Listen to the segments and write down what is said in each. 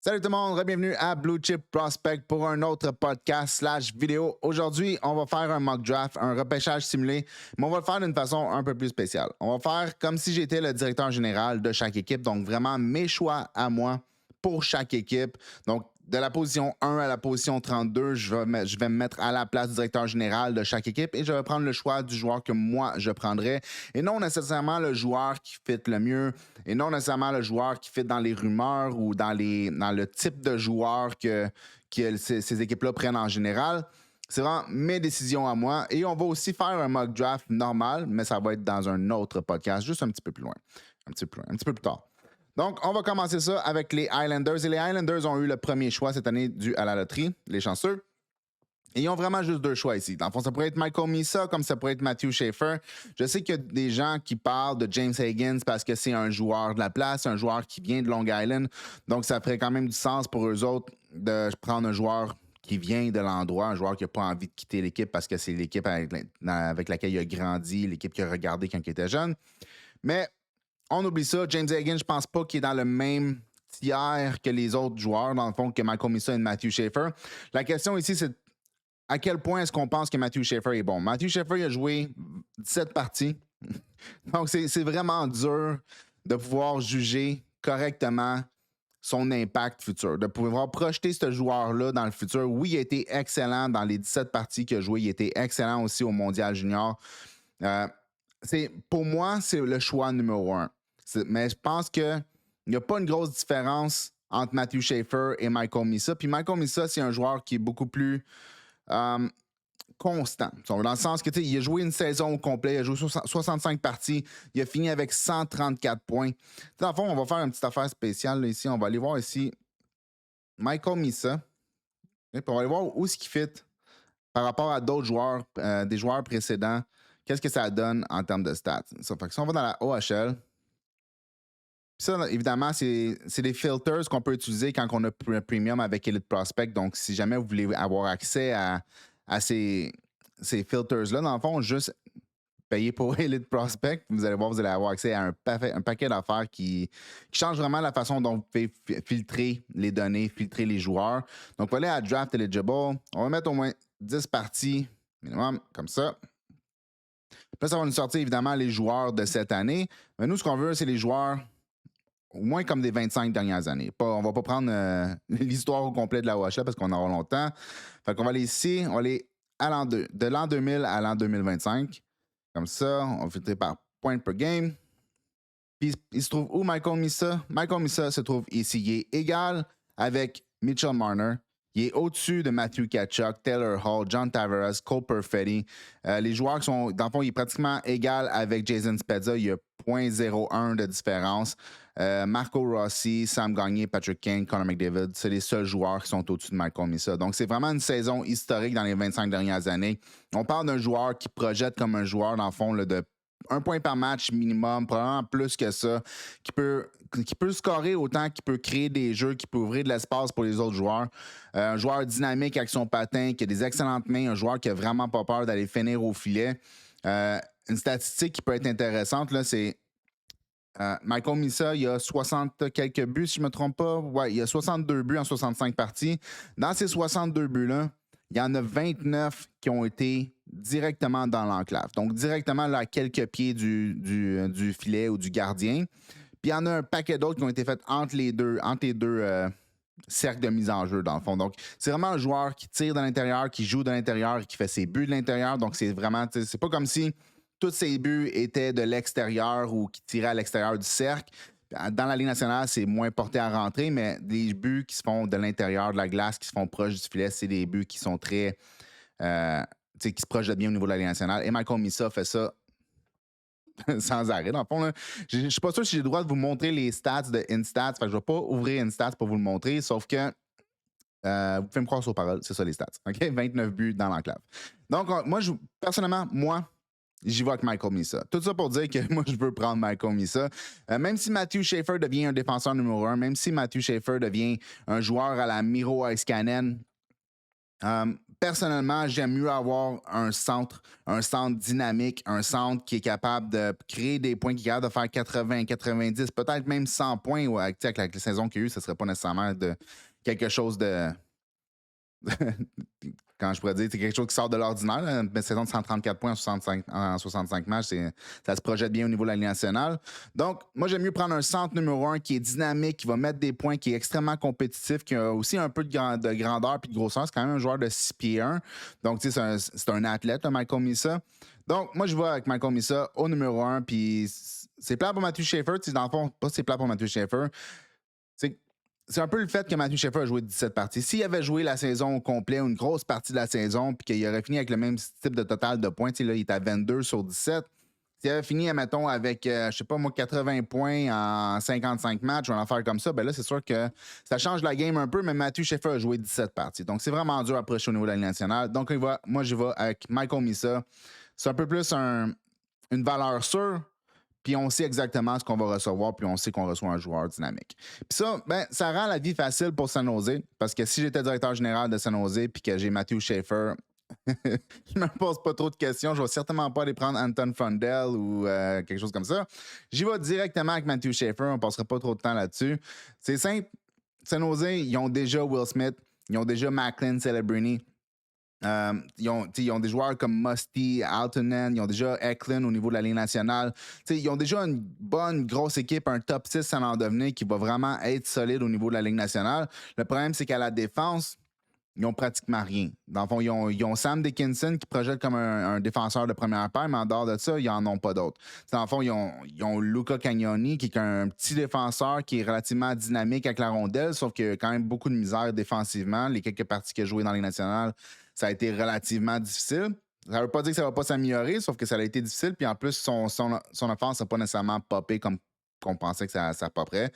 Salut tout le monde, bienvenue à Blue Chip Prospect pour un autre podcast / vidéo. Aujourd'hui, on va faire un mock draft, un repêchage simulé, mais on va le faire d'une façon un peu plus spéciale. On va faire comme si j'étais le directeur général de chaque équipe, donc vraiment mes choix à moi pour chaque équipe. Donc, de la position 1 à la position 32, je vais me mettre à la place du directeur général de chaque équipe et je vais prendre le choix du joueur que moi je prendrais et non nécessairement le joueur qui fit le mieux et non nécessairement le joueur qui fit dans les rumeurs ou dans le type de joueur que ces équipes-là prennent en général. C'est vraiment mes décisions à moi. Et on va aussi faire un mock draft normal, mais ça va être dans un autre podcast, juste un petit peu plus loin. Un petit peu plus tard. Donc, on va commencer ça avec les Highlanders. Et les Highlanders ont eu le premier choix cette année dû à la loterie, les chanceux. Et ils ont vraiment juste deux choix ici. Dans le fond, ça pourrait être Michael Misa comme ça pourrait être Matthew Schaefer. Je sais qu'il y a des gens qui parlent de James Higgins parce que c'est un joueur de la place, un joueur qui vient de Long Island. Donc, ça ferait quand même du sens pour eux autres de prendre un joueur qui vient de l'endroit, un joueur qui n'a pas envie de quitter l'équipe parce que c'est l'équipe avec laquelle il a grandi, l'équipe qu'il a regardé quand il était jeune. Mais on oublie ça. James Higgins, je pense pas qu'il est dans le même tiers que les autres joueurs, dans le fond, que Michael Misa et Matthew Schaefer. La question ici, c'est à quel point est-ce qu'on pense que Matthew Schaefer est bon? Matthew Schaefer, il a joué 17 parties. Donc, c'est vraiment dur de pouvoir juger correctement son impact futur, de pouvoir projeter ce joueur-là dans le futur. Oui, il a été excellent dans les 17 parties qu'il a joué. Il a été excellent aussi au Mondial Junior. Pour moi, c'est le choix numéro 1. Mais je pense qu'il n'y a pas une grosse différence entre Matthew Schaefer et Michael Misa. Puis Michael Misa, c'est un joueur qui est beaucoup plus constant. Dans le sens que il a joué une saison au complet, il a joué 65 parties, il a fini avec 134 points. Dans le fond, on va faire une petite affaire spéciale là, ici. On va aller voir ici Michael Misa. Et puis on va aller voir où est-ce qu'il fit par rapport à d'autres joueurs, des joueurs précédents. Qu'est-ce que ça donne en termes de stats? Ça fait que si on va dans la OHL, ça, évidemment, c'est des filters qu'on peut utiliser quand on a un premium avec Elite Prospect. Donc, si jamais vous voulez avoir accès à ces filters-là, dans le fond, juste payer pour Elite Prospect, vous allez voir, vous allez avoir accès à un paquet d'affaires qui change vraiment la façon dont vous pouvez filtrer les données, filtrer les joueurs. Donc, vous allez à Draft Eligible. On va mettre au moins 10 parties minimum, comme ça. Là, ça va nous sortir évidemment les joueurs de cette année. Mais nous, ce qu'on veut, c'est les joueurs au moins comme des 25 dernières années. On va pas prendre l'histoire au complet de la OHL parce qu'on aura longtemps. Fait qu'on va aller ici, on va aller de l'an 2000 à l'an 2025. Comme ça, on va filtrer par point per game. Puis il se trouve où Michael Misa? Michael Misa se trouve ici. Il est égal avec Mitchell Marner. Il est au-dessus de Matthew Tkachuk, Taylor Hall, John Tavares, Cole Perfetti. Les joueurs qui sont, dans le fond, il est pratiquement égal avec Jason Spezza. Il y a 0.01 de différence. Marco Rossi, Sam Gagné, Patrick Kane, Connor McDavid, c'est les seuls joueurs qui sont au-dessus de Michael Misa. Donc, c'est vraiment une saison historique dans les 25 dernières années. On parle d'un joueur qui projette comme un joueur, dans le fond, là, de 1 point par match minimum, probablement plus que ça, qui peut scorer autant qu'il peut créer des jeux, qui peut ouvrir de l'espace pour les autres joueurs. Un joueur dynamique avec son patin, qui a des excellentes mains, un joueur qui a vraiment pas peur d'aller finir au filet. Une statistique qui peut être intéressante, là, c'est Michael Misa, il a 60 quelques buts, si je ne me trompe pas. Ouais, il a 62 buts en 65 parties. Dans ces 62 buts-là, il y en a 29 qui ont été directement dans l'enclave. Donc, directement là, à quelques pieds du filet ou du gardien. Puis, il y en a un paquet d'autres qui ont été faits entre les deux cercles de mise en jeu, dans le fond. Donc, c'est vraiment un joueur qui tire de l'intérieur, qui joue de l'intérieur et qui fait ses buts de l'intérieur. Donc, c'est vraiment, c'est pas comme si tous ses buts étaient de l'extérieur ou qui tiraient à l'extérieur du cercle. Dans la Ligue nationale, c'est moins porté à rentrer, mais des buts qui se font de l'intérieur de la glace, qui se font proches du filet, c'est des buts qui sont très. Qui se projettent bien au niveau de la Ligue nationale. Et Michael Misa fait ça sans arrêt, dans le fond. Je ne suis pas sûr si j'ai le droit de vous montrer les stats de InStats. Je ne vais pas ouvrir InStats pour vous le montrer, sauf que vous pouvez me croire sur parole, c'est ça les stats. Okay? 29 buts dans l'enclave. Donc, personnellement, j'y vais avec Michael Misa. Tout ça pour dire que moi, je veux prendre Michael Misa. Même si Matthew Schaefer devient un défenseur numéro 1, même si Matthew Schaefer devient un joueur à la Miro Heiskanen, personnellement, j'aime mieux avoir un centre dynamique, un centre qui est capable de créer des points, qui est capable de faire 80, 90, peut-être même 100 points. Ouais, avec la saison qu'il y a eu, ce ne serait pas nécessairement de quelque chose de quand je pourrais dire, c'est quelque chose qui sort de l'ordinaire. Une saison de 134 points en 65 matchs, ça se projette bien au niveau de la Ligue nationale. Donc, moi, j'aime mieux prendre un centre numéro 1 qui est dynamique, qui va mettre des points, qui est extrêmement compétitif, qui a aussi un peu de grandeur et de grosseur. C'est quand même un joueur de 6 pieds 1. Donc, tu sais, c'est un athlète, Michael Misa. Donc, moi, je vais avec Michael Misa au numéro 1. Puis, c'est plat pour Matthew Schaefer. Dans le fond, pas c'est plat pour Matthew Schaefer. C'est un peu le fait que Matthew Schaefer a joué 17 parties. S'il avait joué la saison au complet, une grosse partie de la saison, puis qu'il aurait fini avec le même type de total de points, là, il est à 22 sur 17. S'il avait fini, mettons, avec, je sais pas moi, 80 points en 55 matchs ou en affaire comme ça, ben là, c'est sûr que ça change la game un peu, mais Matthew Schaefer a joué 17 parties. Donc, c'est vraiment dur à approcher au niveau de la Ligue nationale. Donc, moi, je vais avec Michael Misa. C'est un peu plus une valeur sûre. Puis on sait exactement ce qu'on va recevoir, puis on sait qu'on reçoit un joueur dynamique. Puis ça, ça rend la vie facile pour San Jose, parce que si j'étais directeur général de San Jose, puis que j'ai Matthew Schaefer, je me pose pas trop de questions. Je vais certainement pas aller prendre Anton Fundel ou quelque chose comme ça. J'y vais directement avec Matthew Schaefer, on passera pas trop de temps là-dessus. C'est simple. San Jose, ils ont déjà Will Smith, ils ont déjà Macklin Celebrini. Ils ont des joueurs comme Musty, Altonen, ils ont déjà Eklund au niveau de la Ligue nationale. Ils ont déjà une bonne grosse équipe, un top 6 à en devenir qui va vraiment être solide au niveau de la Ligue nationale. Le problème, c'est qu'à la défense, ils n'ont pratiquement rien. Dans le fond, ils ont Sam Dickinson qui projette comme un défenseur de première paire, mais en dehors de ça, ils n'en ont pas d'autres. Dans le fond, ils ont Luca Cagnoni qui est un petit défenseur qui est relativement dynamique avec la rondelle, sauf qu'il y a quand même beaucoup de misère défensivement. Les quelques parties qu'il a jouées dans les nationales, ça a été relativement difficile. Ça ne veut pas dire que ça ne va pas s'améliorer, sauf que ça a été difficile. Puis en plus, son offense n'a pas nécessairement popé comme on pensait que ça popperait.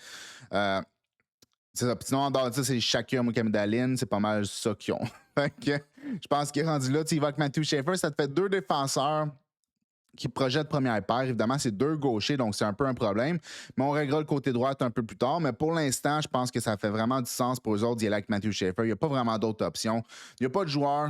C'est ça. Puis sinon, en dehors de ça, c'est Shakir Mukhamadullin. C'est pas mal ça qu'ils ont. Fait que, je pense qu'il est rendu là. Tu vas avec Matthew Schaefer, ça te fait 2 défenseurs qui projettent première paire. Évidemment, c'est 2 gauchers, donc c'est un peu un problème. Mais on réglera le côté droit un peu plus tard. Mais pour l'instant, je pense que ça fait vraiment du sens pour eux autres d'y aller avec Matthew Schaefer. Il n'y a pas vraiment d'autres options. Il n'y a pas de joueur.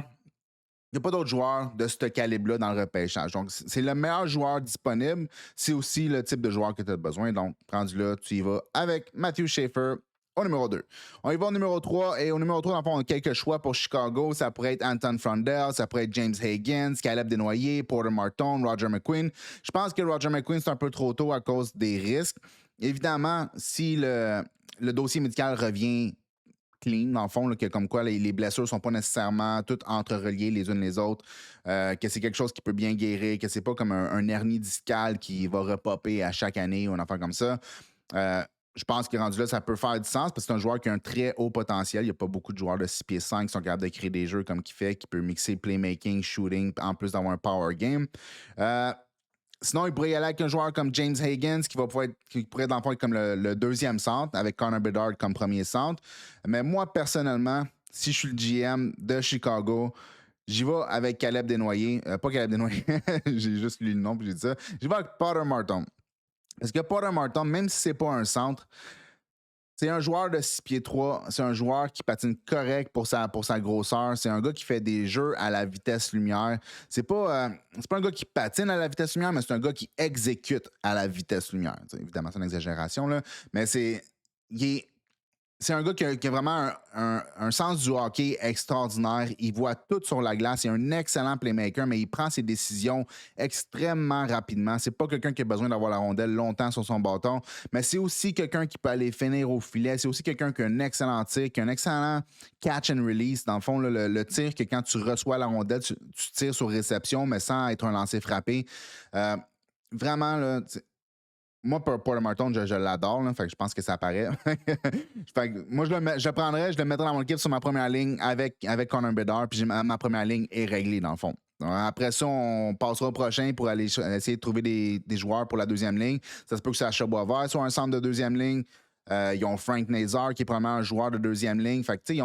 Il n'y a pas d'autres joueurs de ce calibre-là dans le repêchage. Donc, c'est le meilleur joueur disponible. C'est aussi le type de joueur que tu as besoin. Donc, rendu là, tu y vas avec Matthew Schaefer au numéro 2. On y va au numéro 3. Et au numéro 3, dans le fond, on a quelques choix pour Chicago. Ça pourrait être Anton Fundel, ça pourrait être James Higgins, Caleb Desnoyers, Porter Martin, Roger McQueen. Je pense que Roger McQueen, c'est un peu trop tôt à cause des risques. Évidemment, si le dossier médical revient clean, dans le fond, là, que comme quoi les blessures ne sont pas nécessairement toutes entrereliées les unes les autres, que c'est quelque chose qui peut bien guérir, que c'est pas comme un hernie discale qui va repopper à chaque année ou une affaire comme ça. Je pense que rendu là, ça peut faire du sens parce que c'est un joueur qui a un très haut potentiel. Il n'y a pas beaucoup de joueurs de 6 pieds 5 qui sont capables de créer des jeux comme qu'il fait, qui peut mixer playmaking, shooting, en plus d'avoir un power game. Sinon, il pourrait y aller avec un joueur comme James Higgins qui pourrait dans le fond être comme le deuxième centre avec Connor Bedard comme premier centre. Mais moi, personnellement, si je suis le GM de Chicago, j'y vais avec Caleb Desnoyers. Pas Caleb Desnoyers, j'ai juste lu le nom puis j'ai dit ça. J'y vais avec Porter Martin. Parce que Porter Martin, même si c'est pas un centre, c'est un joueur de 6 pieds 3. C'est un joueur qui patine correct pour sa grosseur. C'est un gars qui fait des jeux à la vitesse lumière. C'est pas un gars qui patine à la vitesse lumière, mais c'est un gars qui exécute à la vitesse lumière. T'sais, évidemment, c'est une exagération, là, mais c'est un gars qui a vraiment un sens du hockey extraordinaire. Il voit tout sur la glace. Il est un excellent playmaker, mais il prend ses décisions extrêmement rapidement. C'est pas quelqu'un qui a besoin d'avoir la rondelle longtemps sur son bâton, mais c'est aussi quelqu'un qui peut aller finir au filet. C'est aussi quelqu'un qui a un excellent tir, qui a un excellent catch and release. Dans le fond, là, le tir que quand tu reçois la rondelle, tu tires sur réception, mais sans être un lancer frappé. Vraiment, là... Moi, Porter Martin, je l'adore, là, fait que je pense que ça paraît. Fait que moi, je le mettrais dans mon équipe sur ma première ligne avec Connor Bedard, puis ma première ligne est réglée, dans le fond. Après ça, on passera au prochain pour aller essayer de trouver des joueurs pour la deuxième ligne. Ça se peut que Sacha Boisvert soit un centre de deuxième ligne. Ils ont Frank Nazar, qui est probablement un joueur de deuxième ligne. Fait que, tu sais,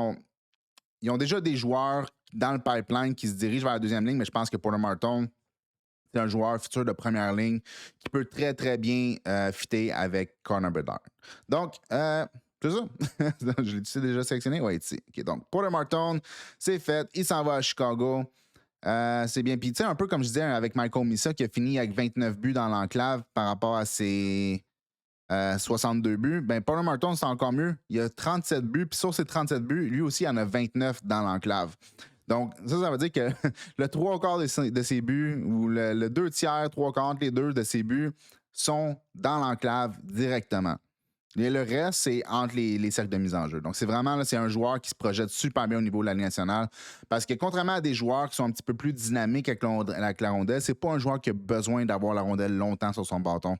ils ont déjà des joueurs dans le pipeline qui se dirigent vers la deuxième ligne, mais je pense que Porter Martin, c'est un joueur futur de première ligne qui peut très, très bien fitter avec Connor Bedard. Donc, C'est ça. Je l'ai déjà sélectionné? Oui, ici. OK, donc, Porter Martone, c'est fait. Il s'en va à Chicago. C'est bien. Puis, tu sais, un peu comme je disais avec Michael Misa, qui a fini avec 29 buts dans l'enclave par rapport à ses 62 buts. Ben, Porter Martone, c'est encore mieux. Il a 37 buts. Puis, sur ces 37 buts, lui aussi, il en a 29 dans l'enclave. Donc, ça veut dire que le 3/4 de ses buts, ou le 2 tiers, 3/4, les deux de ses buts, sont dans l'enclave directement. Et le reste, c'est entre les cercles de mise en jeu. Donc, c'est vraiment, là, c'est un joueur qui se projette super bien au niveau de la Ligue nationale. Parce que contrairement à des joueurs qui sont un petit peu plus dynamiques avec la rondelle, c'est pas un joueur qui a besoin d'avoir la rondelle longtemps sur son bâton.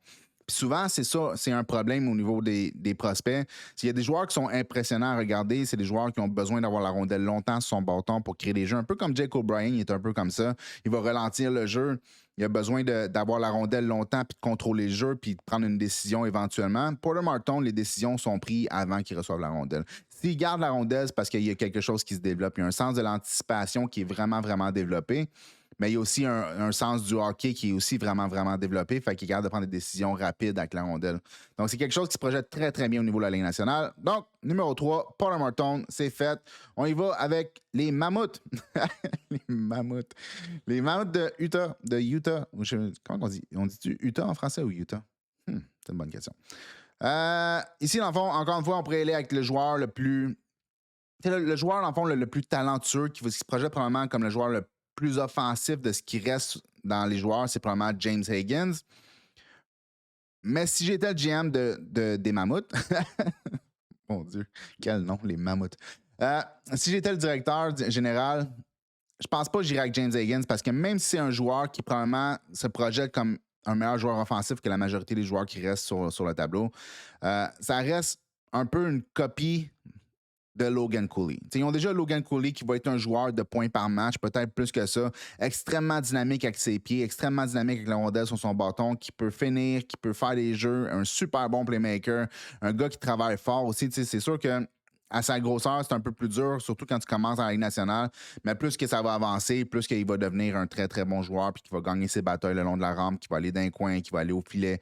Puis souvent, c'est ça, c'est un problème au niveau des prospects. S'il y a des joueurs qui sont impressionnants à regarder, c'est des joueurs qui ont besoin d'avoir la rondelle longtemps sur son bâton pour créer des jeux. Un peu comme Jake O'Brien, il est un peu comme ça. Il va ralentir le jeu. Il a besoin d'avoir la rondelle longtemps, puis de contrôler le jeu, puis de prendre une décision éventuellement. Porter Martone, les décisions sont prises avant qu'il reçoive la rondelle. S'il garde la rondelle, c'est parce qu'il y a quelque chose qui se développe. Il y a un sens de l'anticipation qui est vraiment, vraiment développé. Mais il y a aussi un sens du hockey qui est aussi vraiment, vraiment développé. Fait qu'il garde de prendre des décisions rapides avec la rondelle. Donc, c'est quelque chose qui se projette très, très bien au niveau de la Ligue nationale. Donc, numéro 3, Porter Martone, c'est fait. On y va avec les Mammouths. Les Mammouths. Les Mammouths de Utah. Comment on dit? On dit-tu Utah en français ou Utah? C'est une bonne question. Ici, dans le fond, encore une fois, on pourrait aller avec le joueur le plus... Le joueur, dans le fond, le plus talentueux, qui se projette probablement comme le joueur le plus offensif de ce qui reste dans les joueurs, c'est probablement James Higgins. Mais si j'étais le GM des Mammouths, mon Dieu, quel nom, les Mammouths. Si j'étais le directeur général, je pense pas que j'irais avec James Higgins parce que même si c'est un joueur qui probablement se projette comme un meilleur joueur offensif que la majorité des joueurs qui restent sur le tableau, ça reste un peu une copie de Logan Cooley. T'sais, ils ont déjà Logan Cooley qui va être un joueur de points par match, peut-être plus que ça, extrêmement dynamique avec ses pieds, extrêmement dynamique avec la rondelle sur son bâton, qui peut finir, qui peut faire des jeux, un super bon playmaker, un gars qui travaille fort aussi. C'est sûr que à sa grosseur, c'est un peu plus dur, surtout quand tu commences dans la Ligue nationale, mais plus que ça va avancer, plus qu'il va devenir un très, très bon joueur, puis qu'il va gagner ses batailles le long de la rampe, qui va aller d'un coin, qui va aller au filet,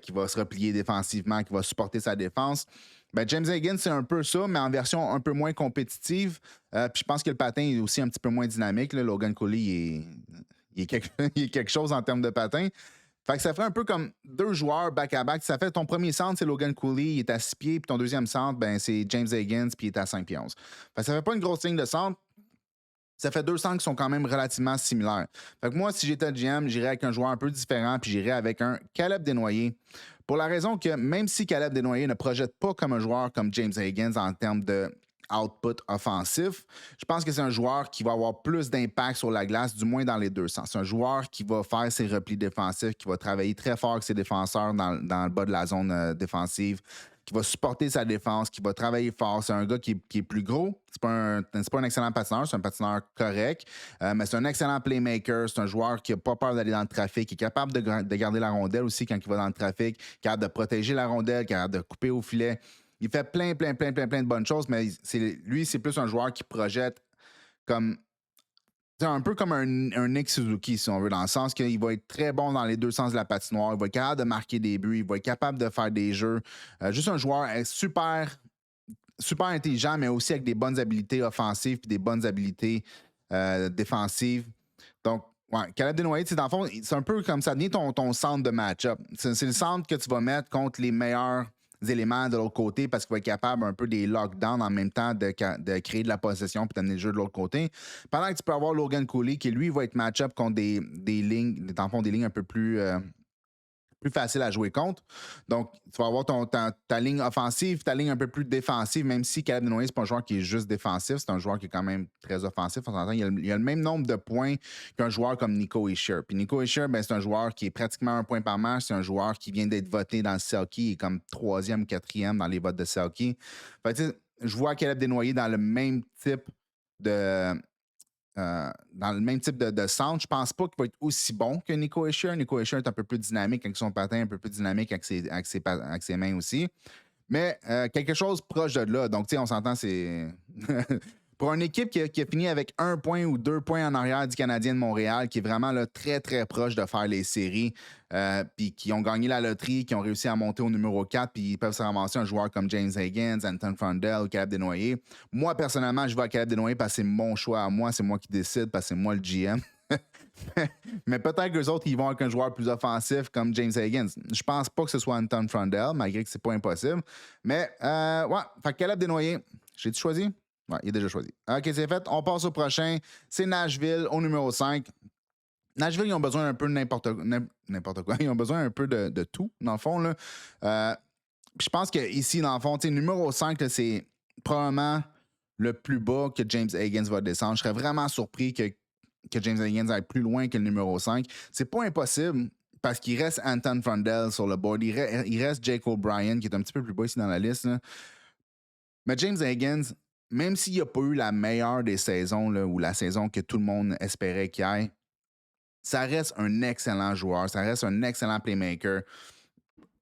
qui va se replier défensivement, qui va supporter sa défense. Ben, James Higgins, c'est un peu ça, mais en version un peu moins compétitive. Puis je pense que le patin est aussi un petit peu moins dynamique. Là. Logan Cooley, il est quelque chose en termes de patin. Fait que ça fait un peu comme deux joueurs back-à-back. Ça fait ton premier centre, c'est Logan Cooley, il est à 6 pieds, puis ton deuxième centre, ben, c'est James Higgins, puis il est à 5 pieds 11. Fait que ça fait pas une grosse ligne de centre. Ça fait deux centres qui sont quand même relativement similaires. Fait que moi, si j'étais le GM, j'irais avec un joueur un peu différent, puis j'irais avec un Caleb Desnoyers. Pour la raison que même si Caleb Desnoyers ne projette pas comme un joueur comme James Higgins en termes de output offensif, je pense que c'est un joueur qui va avoir plus d'impact sur la glace, du moins dans les deux sens. C'est un joueur qui va faire ses replis défensifs, qui va travailler très fort avec ses défenseurs dans le bas de la zone défensive, qui va supporter sa défense, qui va travailler fort. C'est un gars qui est plus gros. C'est pas un excellent patineur, c'est un patineur correct, mais c'est un excellent playmaker. C'est un joueur qui n'a pas peur d'aller dans le trafic, qui est capable de garder la rondelle aussi quand il va dans le trafic, capable de protéger la rondelle, capable de couper au filet. Il fait plein de bonnes choses, mais lui, c'est plus un joueur qui projette comme... C'est un peu comme un Nick Suzuki, si on veut, dans le sens qu'il va être très bon dans les deux sens de la patinoire. Il va être capable de marquer des buts, il va être capable de faire des jeux. Juste un joueur super intelligent, mais aussi avec des bonnes habilités offensives et des bonnes habilités défensives. Donc, ouais, Caleb Desnoyers, dans le fond, c'est un peu comme ça devient ton centre de match-up. C'est le centre que tu vas mettre contre les meilleurs éléments de l'autre côté parce qu'il va être capable un peu des lockdowns en même temps de créer de la possession puis d'amener le jeu de l'autre côté. Pendant que tu peux avoir Logan Cooley qui, lui, va être match-up contre des lignes, dans le fond, des lignes un peu plus facile à jouer contre. Donc, tu vas avoir ta ligne offensive, ta ligne un peu plus défensive, même si Caleb Desnoyers, c'est pas un joueur qui est juste défensif, c'est un joueur qui est quand même très offensif. On s'entend, il a le même nombre de points qu'un joueur comme Nico Hischier. Puis Nico Hischier, ben, c'est un joueur qui est pratiquement un point par match. C'est un joueur qui vient d'être voté dans le Selke, il est comme 3e, 4e dans les votes de Selke. Fait que, je vois Caleb Desnoyers dans le même type de centre. Je pense pas qu'il va être aussi bon que Nico Hischier. Nico Hischier est un peu plus dynamique avec son patin, un peu plus dynamique avec ses mains aussi. Mais quelque chose proche de là. Donc, tu sais, on s'entend, c'est... Pour une équipe qui a fini avec 1 point ou 2 points en arrière du Canadien de Montréal, qui est vraiment là, très, très proche de faire les séries, puis qui ont gagné la loterie, qui ont réussi à monter au numéro 4, puis ils peuvent se ramasser un joueur comme James Higgins, Anton Frondel ou Caleb Desnoyers. Moi, personnellement, je vais à Caleb Desnoyers parce que c'est mon choix à moi, c'est moi qui décide, parce que c'est moi le GM. Mais peut-être que les autres, ils vont avec un joueur plus offensif comme James Higgins. Je pense pas que ce soit Anton Frondel, malgré que c'est pas impossible. Mais, ouais, fait que Caleb Desnoyers, j'ai-tu choisi? Ouais, il est déjà choisi. OK, c'est fait. On passe au prochain. C'est Nashville au numéro 5. Nashville, ils ont besoin un peu de n'importe quoi. Ils ont besoin un peu de tout, dans le fond. Là. Je pense qu'ici, dans le fond, numéro 5, là, c'est probablement le plus bas que James Higgins va descendre. Je serais vraiment surpris que James Higgins aille plus loin que le numéro 5. C'est pas impossible parce qu'il reste Anton Frondel sur le board. Il reste Jake O'Brien, qui est un petit peu plus bas ici dans la liste. Là. Mais James Higgins, même s'il n'a pas eu la meilleure des saisons, là, ou la saison que tout le monde espérait qu'il aille, ça reste un excellent joueur, ça reste un excellent playmaker.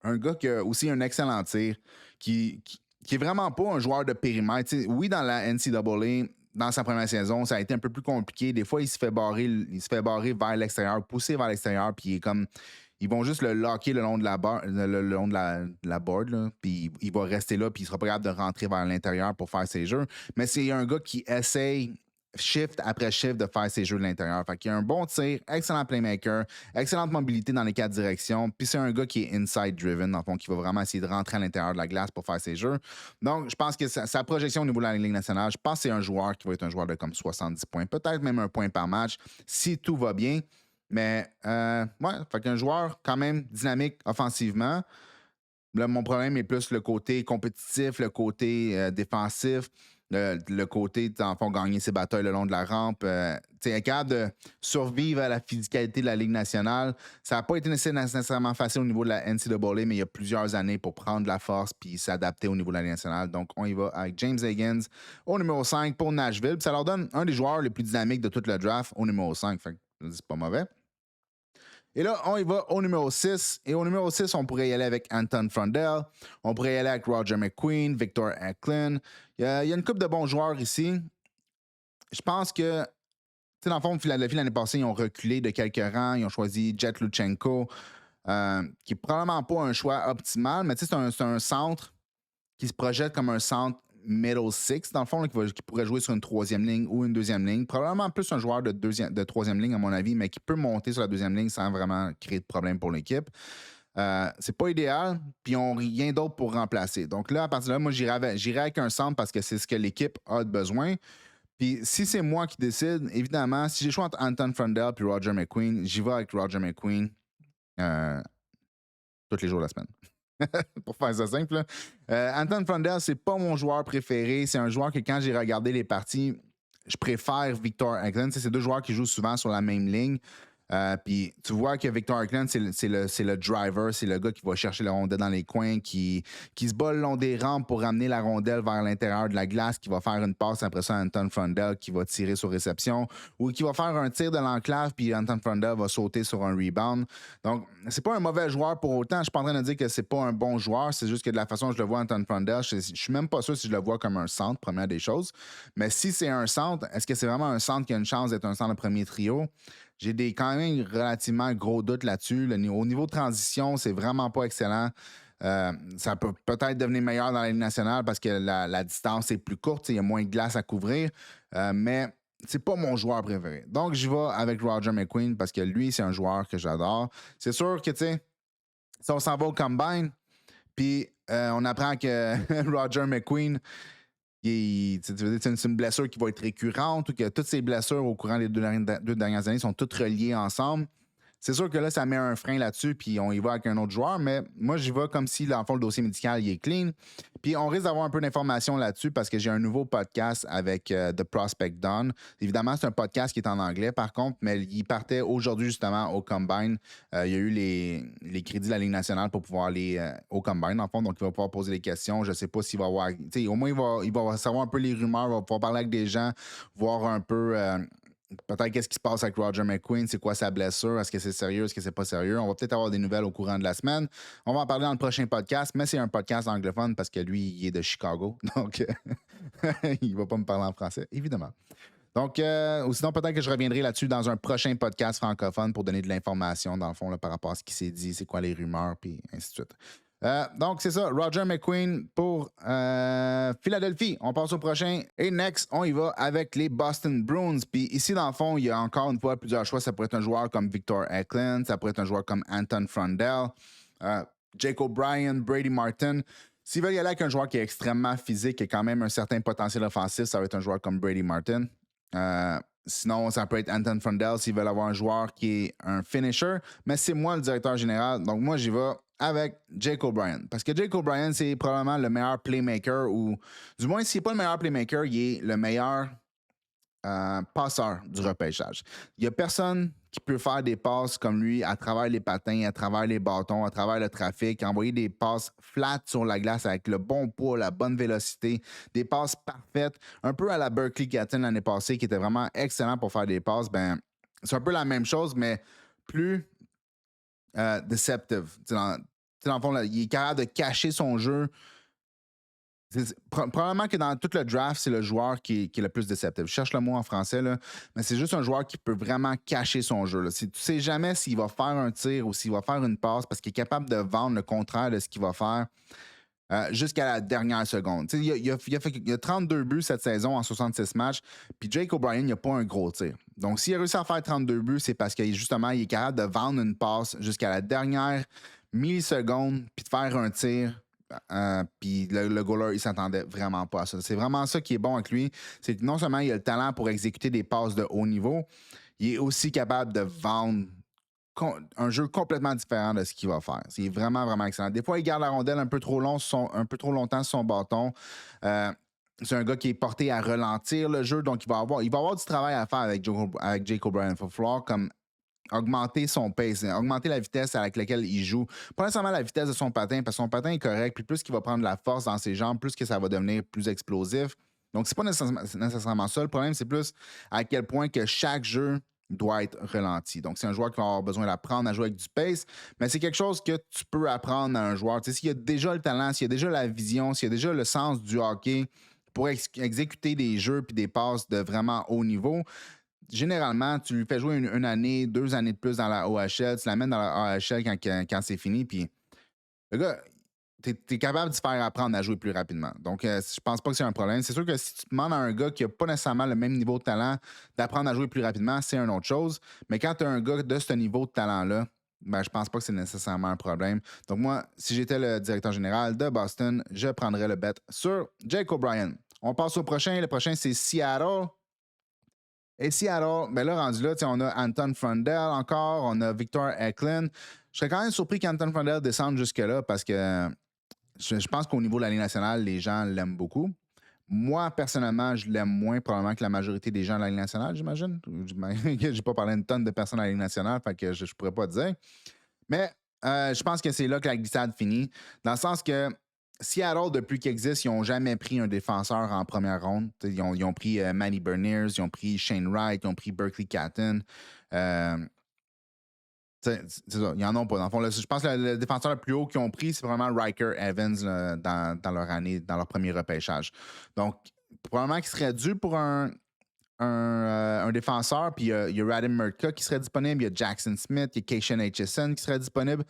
Un gars qui a aussi un excellent tir, qui est vraiment pas un joueur de périmètre. T'sais, oui, dans la NCAA, dans sa première saison, ça a été un peu plus compliqué. Des fois, il se fait barrer vers l'extérieur, pousser vers l'extérieur, puis il est comme. Ils vont juste le locker le long de la board, là, puis il va rester là, puis il sera pas capable de rentrer vers l'intérieur pour faire ses jeux. Mais c'est un gars qui essaye shift après shift de faire ses jeux de l'intérieur. Fait qu'il a un bon tir, excellent playmaker, excellente mobilité dans les 4 directions, puis c'est un gars qui est inside driven, dans le fond, qui va vraiment essayer de rentrer à l'intérieur de la glace pour faire ses jeux. Donc, je pense que sa projection au niveau de la Ligue nationale, je pense que c'est un joueur qui va être un joueur de comme 70 points, peut-être même un point par match, si tout va bien. Mais, ouais, fait qu'un joueur quand même dynamique offensivement. Là, mon problème est plus le côté compétitif, le côté défensif, le côté, dans le fond, gagner ses batailles le long de la rampe. Être capable de survivre à la physicalité de la Ligue nationale. Ça n'a pas été nécessairement facile au niveau de la NCAA, mais il y a plusieurs années pour prendre la force puis s'adapter au niveau de la Ligue nationale. Donc, on y va avec James Higgins au numéro 5 pour Nashville. Puis ça leur donne un des joueurs les plus dynamiques de tout le draft au numéro 5. Fait que c'est pas mauvais. Et là, on y va au numéro 6. Et au numéro 6, on pourrait y aller avec Anton Frondel. On pourrait y aller avec Roger McQueen, Victor Eklund. Il y a une couple de bons joueurs ici. Je pense que, tu sais, dans le fond, Philadelphie, l'année passée, ils ont reculé de quelques rangs. Ils ont choisi Jet Luchenko, qui est probablement pas un choix optimal, mais tu sais, c'est un centre qui se projette comme un centre middle six, dans le fond, là, qui pourrait jouer sur une 3e ligne ou une 2e ligne. Probablement plus un joueur de 3e ligne, à mon avis, mais qui peut monter sur la 2e ligne sans vraiment créer de problème pour l'équipe. C'est pas idéal, puis ils n'ont rien d'autre pour remplacer. Donc là, à partir de là, moi, j'irai avec un centre parce que c'est ce que l'équipe a de besoin. Puis si c'est moi qui décide, évidemment, si j'ai le choix entre Anton Frondel et Roger McQueen, j'y vais avec Roger McQueen tous les jours de la semaine. Pour faire ça simple. Anton Frondel, c'est pas mon joueur préféré. C'est un joueur que quand j'ai regardé les parties, je préfère Victor Eklund. C'est 2 joueurs qui jouent souvent sur la même ligne. Puis tu vois que Victor Eklund, c'est le driver, c'est le gars qui va chercher la rondelle dans les coins, qui se bat le long des rampes pour ramener la rondelle vers l'intérieur de la glace, qui va faire une passe après ça à Anton Frondel, qui va tirer sur réception, ou qui va faire un tir de l'enclave, puis Anton Frondel va sauter sur un rebound. Donc, c'est pas un mauvais joueur pour autant. Je suis pas en train de dire que c'est pas un bon joueur, c'est juste que de la façon dont je le vois, Anton Frondel, je suis même pas sûr si je le vois comme un centre, première des choses. Mais si c'est un centre, est-ce que c'est vraiment un centre qui a une chance d'être un centre de premier trio? J'ai quand même relativement gros doutes là-dessus. Au niveau de transition, c'est vraiment pas excellent. Ça peut peut-être devenir meilleur dans la Ligue nationale parce que la distance est plus courte, il y a moins de glace à couvrir. Mais c'est pas mon joueur préféré. Donc, j'y vais avec Roger McQueen parce que lui, c'est un joueur que j'adore. C'est sûr que, tu sais, si on s'en va au Combine, puis on apprend que Roger McQueen, c'est une blessure qui va être récurrente ou que toutes ces blessures au courant des 2 dernières années sont toutes reliées ensemble. C'est sûr que là, ça met un frein là-dessus, puis on y va avec un autre joueur, mais moi, j'y vais comme si, dans le fond, le dossier médical il est clean. Puis on risque d'avoir un peu d'informations là-dessus parce que j'ai un nouveau podcast avec The Prospect Don. Évidemment, c'est un podcast qui est en anglais, par contre, mais il partait aujourd'hui, justement, au Combine. Il y a eu les crédits de la Ligue nationale pour pouvoir aller au Combine, en fond, donc il va pouvoir poser des questions. Je ne sais pas s'il va avoir... Au moins, il va savoir un peu les rumeurs, il va pouvoir parler avec des gens, voir un peu... Peut-être qu'est-ce qui se passe avec Roger McQueen, c'est quoi sa blessure, est-ce que c'est sérieux, est-ce que c'est pas sérieux. On va peut-être avoir des nouvelles au courant de la semaine. On va en parler dans le prochain podcast, mais c'est un podcast anglophone parce que lui, il est de Chicago, donc il va pas me parler en français, évidemment. Donc, ou sinon, peut-être que je reviendrai là-dessus dans un prochain podcast francophone pour donner de l'information, dans le fond, là, par rapport à ce qui s'est dit, c'est quoi les rumeurs, puis ainsi de suite. Donc, c'est ça, Roger McQueen pour Philadelphie. On passe au prochain. Et next, on y va avec les Boston Bruins. Puis ici, dans le fond, il y a encore une fois plusieurs choix. Ça pourrait être un joueur comme Victor Eklund, ça pourrait être un joueur comme Anton Frundell, Jake O'Brien, Brady Martin. S'ils veulent y aller avec un joueur qui est extrêmement physique et quand même un certain potentiel offensif, ça va être un joueur comme Brady Martin. Sinon, ça peut être Anton Frundell s'ils veulent avoir un joueur qui est un finisher. Mais c'est moi le directeur général. Donc, moi, j'y vais avec Jake O'Brien. Parce que Jake O'Brien, c'est probablement le meilleur playmaker ou, du moins, s'il n'est pas le meilleur playmaker, il est le meilleur passeur du repêchage. Il n'y a personne qui peut faire des passes comme lui à travers les patins, à travers les bâtons, à travers le trafic, envoyer des passes flat sur la glace avec le bon poids, la bonne vélocité, des passes parfaites, un peu à la Berkeley Gatton l'année passée, qui était vraiment excellent pour faire des passes. Ben, c'est un peu la même chose, mais plus deceptive. Dans le fond, là, il est capable de cacher son jeu. Probablement que dans tout le draft, c'est le joueur qui est le plus déceptif. Je cherche le mot en français, là, mais c'est juste un joueur qui peut vraiment cacher son jeu. Là. Tu ne sais jamais s'il va faire un tir ou s'il va faire une passe parce qu'il est capable de vendre le contraire de ce qu'il va faire jusqu'à la dernière seconde. Il a 32 buts cette saison en 66 matchs, puis Jake O'Brien, il n'a pas un gros tir. Donc, s'il a réussi à faire 32 buts, c'est parce que justement, il est capable de vendre une passe jusqu'à la dernière milliseconde, puis de faire un tir. Puis le goaler, il s'attendait vraiment pas à ça. C'est vraiment ça qui est bon avec lui. C'est que non seulement il a le talent pour exécuter des passes de haut niveau, il est aussi capable de vendre un jeu complètement différent de ce qu'il va faire. C'est vraiment, vraiment excellent. Des fois, il garde la rondelle un peu trop longtemps sur son bâton. C'est un gars qui est porté à ralentir le jeu, donc il va avoir du travail à faire avec Jake O'Brien. Il va falloir comme augmenter son pace, augmenter la vitesse avec laquelle il joue. Pas nécessairement la vitesse de son patin, parce que son patin est correct, puis plus qu'il va prendre de la force dans ses jambes, plus que ça va devenir plus explosif. Donc, c'est pas nécessairement ça. Le problème, c'est plus à quel point que chaque jeu doit être ralenti. Donc, c'est un joueur qui va avoir besoin d'apprendre à jouer avec du pace, mais c'est quelque chose que tu peux apprendre à un joueur. Tu sais, s'il y a déjà le talent, s'il y a déjà la vision, s'il y a déjà le sens du hockey pour exécuter des jeux puis des passes de vraiment haut niveau, généralement, tu lui fais jouer une année, 2 années de plus dans la OHL, tu l'amènes dans la AHL quand c'est fini, puis le gars, t'es capable de se faire apprendre à jouer plus rapidement. Donc, je pense pas que c'est un problème. C'est sûr que si tu demandes à un gars qui n'a pas nécessairement le même niveau de talent d'apprendre à jouer plus rapidement, c'est une autre chose. Mais quand tu as un gars de ce niveau de talent-là, ben, je pense pas que c'est nécessairement un problème. Donc, moi, si j'étais le directeur général de Boston, je prendrais le bet sur Jake O'Brien. On passe au prochain. Le prochain, c'est Seattle. Et Seattle, ben là, rendu là, on a Anton Frundell encore, on a Victor Eklund. Je serais quand même surpris qu'Anton Frundell descende jusque-là parce que je pense qu'au niveau de la Ligue nationale, les gens l'aiment beaucoup. Moi, personnellement, je l'aime moins probablement que la majorité des gens de la Ligue nationale, j'imagine. Je n'ai pas parlé à une tonne de personnes à la Ligue nationale, fait que je ne pourrais pas dire. Mais je pense que c'est là que la glissade finit, dans le sens que Seattle, depuis qu'ils existent, ils n'ont jamais pris un défenseur en première ronde. Ils ont pris Matty Berniers, ils ont pris Shane Wright, ils ont pris Berkeley Catton. C'est ça, ils n'en ont pas. Dans le fond, là, je pense que le défenseur le plus haut qu'ils ont pris, c'est vraiment Riker Evans là, dans leur année, dans leur premier repêchage. Donc, probablement qu'il serait dû pour un défenseur, puis il y a Radim Murtka qui serait disponible, il y a Jackson Smith, il y a Keishan Aitchison qui serait disponible.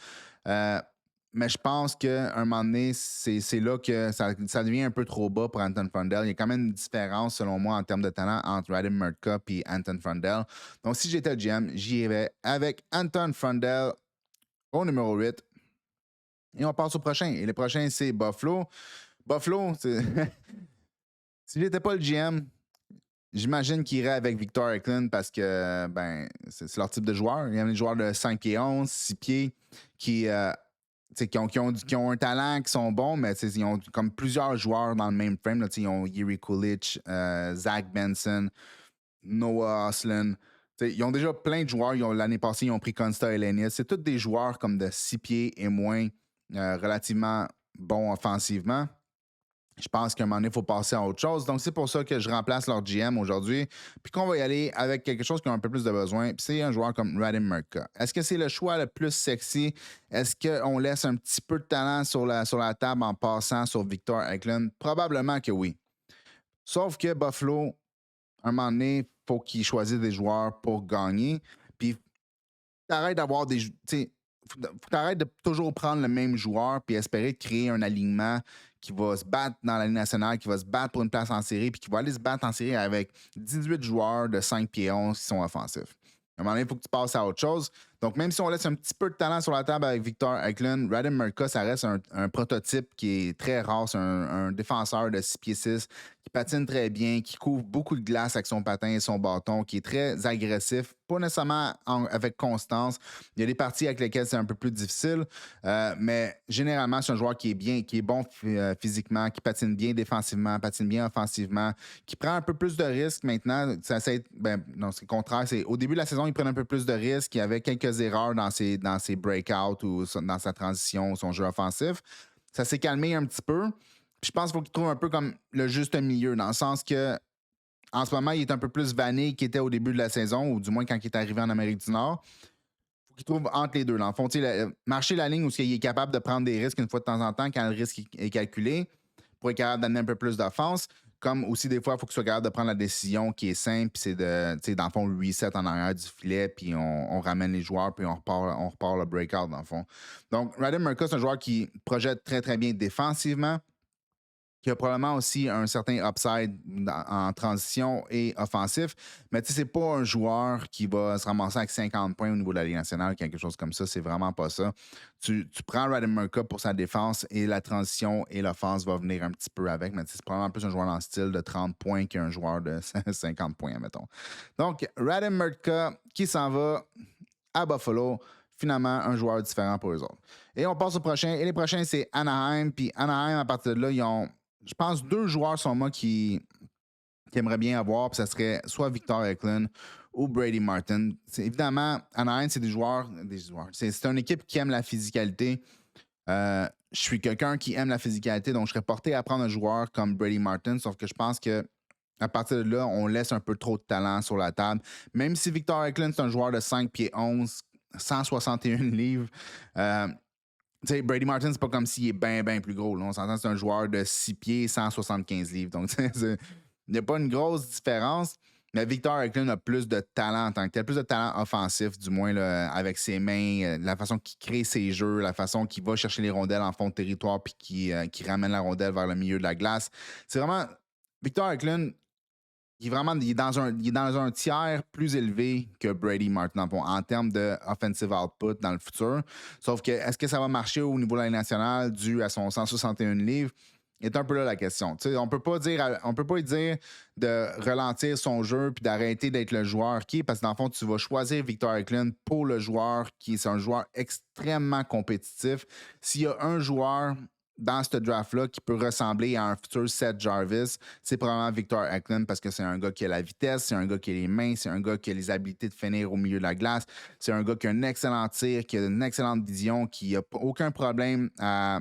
Mais je pense qu'à un moment donné, c'est là que ça devient un peu trop bas pour Anton Frundell. Il y a quand même une différence, selon moi, en termes de talent entre Radim Murtka et Anton Frundell. Donc, si j'étais le GM, j'y vais avec Anton Frundell au numéro 8. Et on passe au prochain. Et le prochain, c'est Buffalo. Buffalo, si j'étais pas le GM, j'imagine qu'il irait avec Victor Eklund parce que c'est leur type de joueur. Il y a des joueurs de 5 pieds 11, 6 pieds qui ont un talent, qui sont bons, mais ils ont comme plusieurs joueurs dans le même frame. Là, ils ont Yuri Kulich, Zach Benson, Noah Oslin. Ils ont déjà plein de joueurs. L'année passée, ils ont pris Konsta Elenius. C'est tous des joueurs comme de 6 pieds et moins, relativement bons offensivement. Je pense qu'à un moment donné, il faut passer à autre chose. Donc, c'est pour ça que je remplace leur GM aujourd'hui. Puis qu'on va y aller avec quelque chose qui a un peu plus de besoin. Puis c'est un joueur comme Radim Murka. Est-ce que c'est le choix le plus sexy? Est-ce qu'on laisse un petit peu de talent sur la table en passant sur Victor Eklund? Probablement que oui. Sauf que Buffalo, à un moment donné, il faut qu'ils choisissent des joueurs pour gagner. Puis t'arrêtes d'avoir des. Faut t'arrêter de toujours prendre le même joueur puis espérer de créer un alignement qui va se battre dans la Ligue nationale, qui va se battre pour une place en série, puis qui va aller se battre en série avec 18 joueurs de 5 pieds 11 qui sont offensifs. À un moment donné, il faut que tu passes à autre chose. Donc, même si on laisse un petit peu de talent sur la table avec Victor Eklund, Radim Murka, ça reste un prototype qui est très rare. C'est un défenseur de 6 pieds 6 qui patine très bien, qui couvre beaucoup de glace avec son patin et son bâton, qui est très agressif, pas nécessairement avec constance. Il y a des parties avec lesquelles c'est un peu plus difficile, mais généralement, c'est un joueur qui est bien, qui est bon physiquement, qui patine bien défensivement, patine bien offensivement, qui prend un peu plus de risques maintenant. Non, c'est le contraire. Au début de la saison, il prenait un peu plus de risques. Il y avait quelques erreurs dans ses breakouts ou dans sa transition, son jeu offensif. Ça s'est calmé un petit peu. Puis je pense qu'il faut qu'il trouve un peu comme le juste milieu, dans le sens que en ce moment, il est un peu plus vanné qu'il était au début de la saison, ou du moins quand il est arrivé en Amérique du Nord. Il faut qu'il trouve entre les deux. Dans le fond, marcher la ligne où il est capable de prendre des risques une fois de temps en temps quand le risque est calculé pour être capable d'amener un peu plus d'offense. Comme aussi, des fois, il faut qu'il soit capable de prendre la décision qui est simple, puis c'est de, dans le fond, reset en arrière du filet, puis on ramène les joueurs, puis on repart le breakout, dans le fond. Donc, Radim Murka, c'est un joueur qui projette très, très bien défensivement, qui a probablement aussi un certain upside en transition et offensif. Mais tu sais, c'est pas un joueur qui va se ramasser avec 50 points au niveau de la Ligue nationale, quelque chose comme ça. C'est vraiment pas ça. Tu prends Radim Murka pour sa défense et la transition et l'offense va venir un petit peu avec. Mais c'est probablement plus un joueur dans le style de 30 points qu'un joueur de 50 points, mettons. Donc, Radim Murka qui s'en va à Buffalo. Finalement, un joueur différent pour eux autres. Et on passe au prochain. Et les prochains, c'est Anaheim. Puis Anaheim, à partir de là, ils ont, je pense, 2 joueurs sont moi qui aimeraient bien avoir. Puis ça serait soit Victor Eklund ou Brady Martin. Évidemment, Anaheim, c'est des joueurs. C'est une équipe qui aime la physicalité. Je suis quelqu'un qui aime la physicalité, donc je serais porté à prendre un joueur comme Brady Martin, sauf que je pense que à partir de là, on laisse un peu trop de talent sur la table. Même si Victor Eklund, c'est un joueur de 5 pieds 11, 161 livres. Brady Martin, c'est pas comme s'il est bien, bien plus gros. Là. On s'entend, c'est un joueur de 6 pieds, 175 livres. Donc, il n'y a pas une grosse différence. Mais Victor Eklund a plus de talent en tant que tel, plus de talent offensif, du moins là, avec ses mains, la façon qu'il crée ses jeux, la façon qu'il va chercher les rondelles en fond de territoire puis qui ramène la rondelle vers le milieu de la glace. C'est vraiment. Victor Eklund, il est dans un tiers plus élevé que Brady Martin en termes de offensive output dans le futur. Sauf que est-ce que ça va marcher au niveau de la Ligue nationale dû à son 161 livres? Est un peu là la question. On peut pas lui dire de ralentir son jeu puis d'arrêter d'être le joueur qui est, parce que dans le fond, tu vas choisir Victor Eklund pour le joueur qui est un joueur extrêmement compétitif. S'il y a un joueur dans ce draft-là qui peut ressembler à un futur Seth Jarvis, c'est probablement Victor Eklund parce que c'est un gars qui a la vitesse, c'est un gars qui a les mains, c'est un gars qui a les habiletés de finir au milieu de la glace, c'est un gars qui a un excellent tir, qui a une excellente vision, qui n'a aucun problème à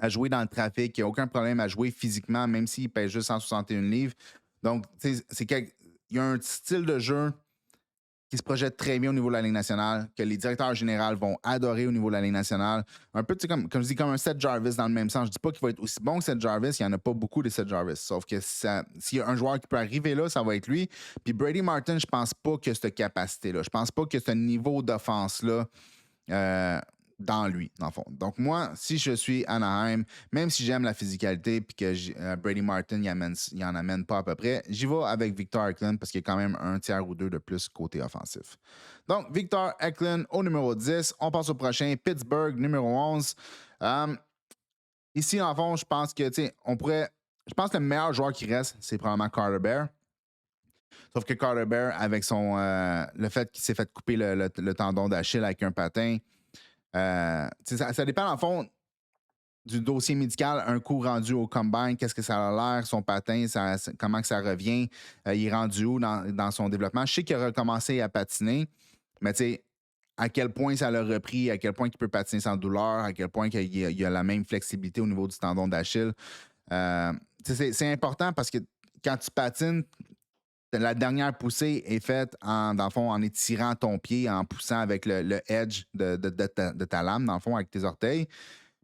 jouer dans le trafic, qui n'a aucun problème à jouer physiquement, même s'il pèse juste 161 livres. Donc, il y a un style de jeu qui se projette très bien au niveau de la Ligue nationale, que les directeurs généraux vont adorer au niveau de la Ligue nationale. Un peu, comme je dis, comme un Seth Jarvis dans le même sens. Je dis pas qu'il va être aussi bon que Seth Jarvis, il n'y en a pas beaucoup de Seth Jarvis. Sauf que s'il y a un joueur qui peut arriver là, ça va être lui. Puis Brady Martin, je pense pas qu'il a cette capacité-là. Je pense pas qu'il a ce niveau d'offense-là. Dans lui, dans le fond. Donc, moi, si je suis Anaheim, même si j'aime la physicalité puis que Brady Martin, il en amène pas à peu près, j'y vais avec Victor Eklund parce qu'il y a quand même un tiers ou deux de plus côté offensif. Donc, Victor Eklund au numéro 10. On passe au prochain. Pittsburgh, numéro 11. Ici, en fond, je pense que, je pense que le meilleur joueur qui reste, c'est probablement Carter Bear. Sauf que Carter Bear, avec le fait qu'il s'est fait couper le tendon d'Achille avec un patin, ça dépend, en fond, du dossier médical. Un coup rendu au combine, qu'est-ce que ça a l'air, son patin, comment que ça revient, il est rendu où dans son développement. Je sais qu'il a recommencé à patiner, mais tu sais, à quel point ça l'a repris, à quel point il peut patiner sans douleur, à quel point il y a la même flexibilité au niveau du tendon d'Achille. Euh, c'est important parce que quand tu patines, la dernière poussée est faite dans le fond, en étirant ton pied, en poussant avec le edge de ta lame, dans le fond, avec tes orteils.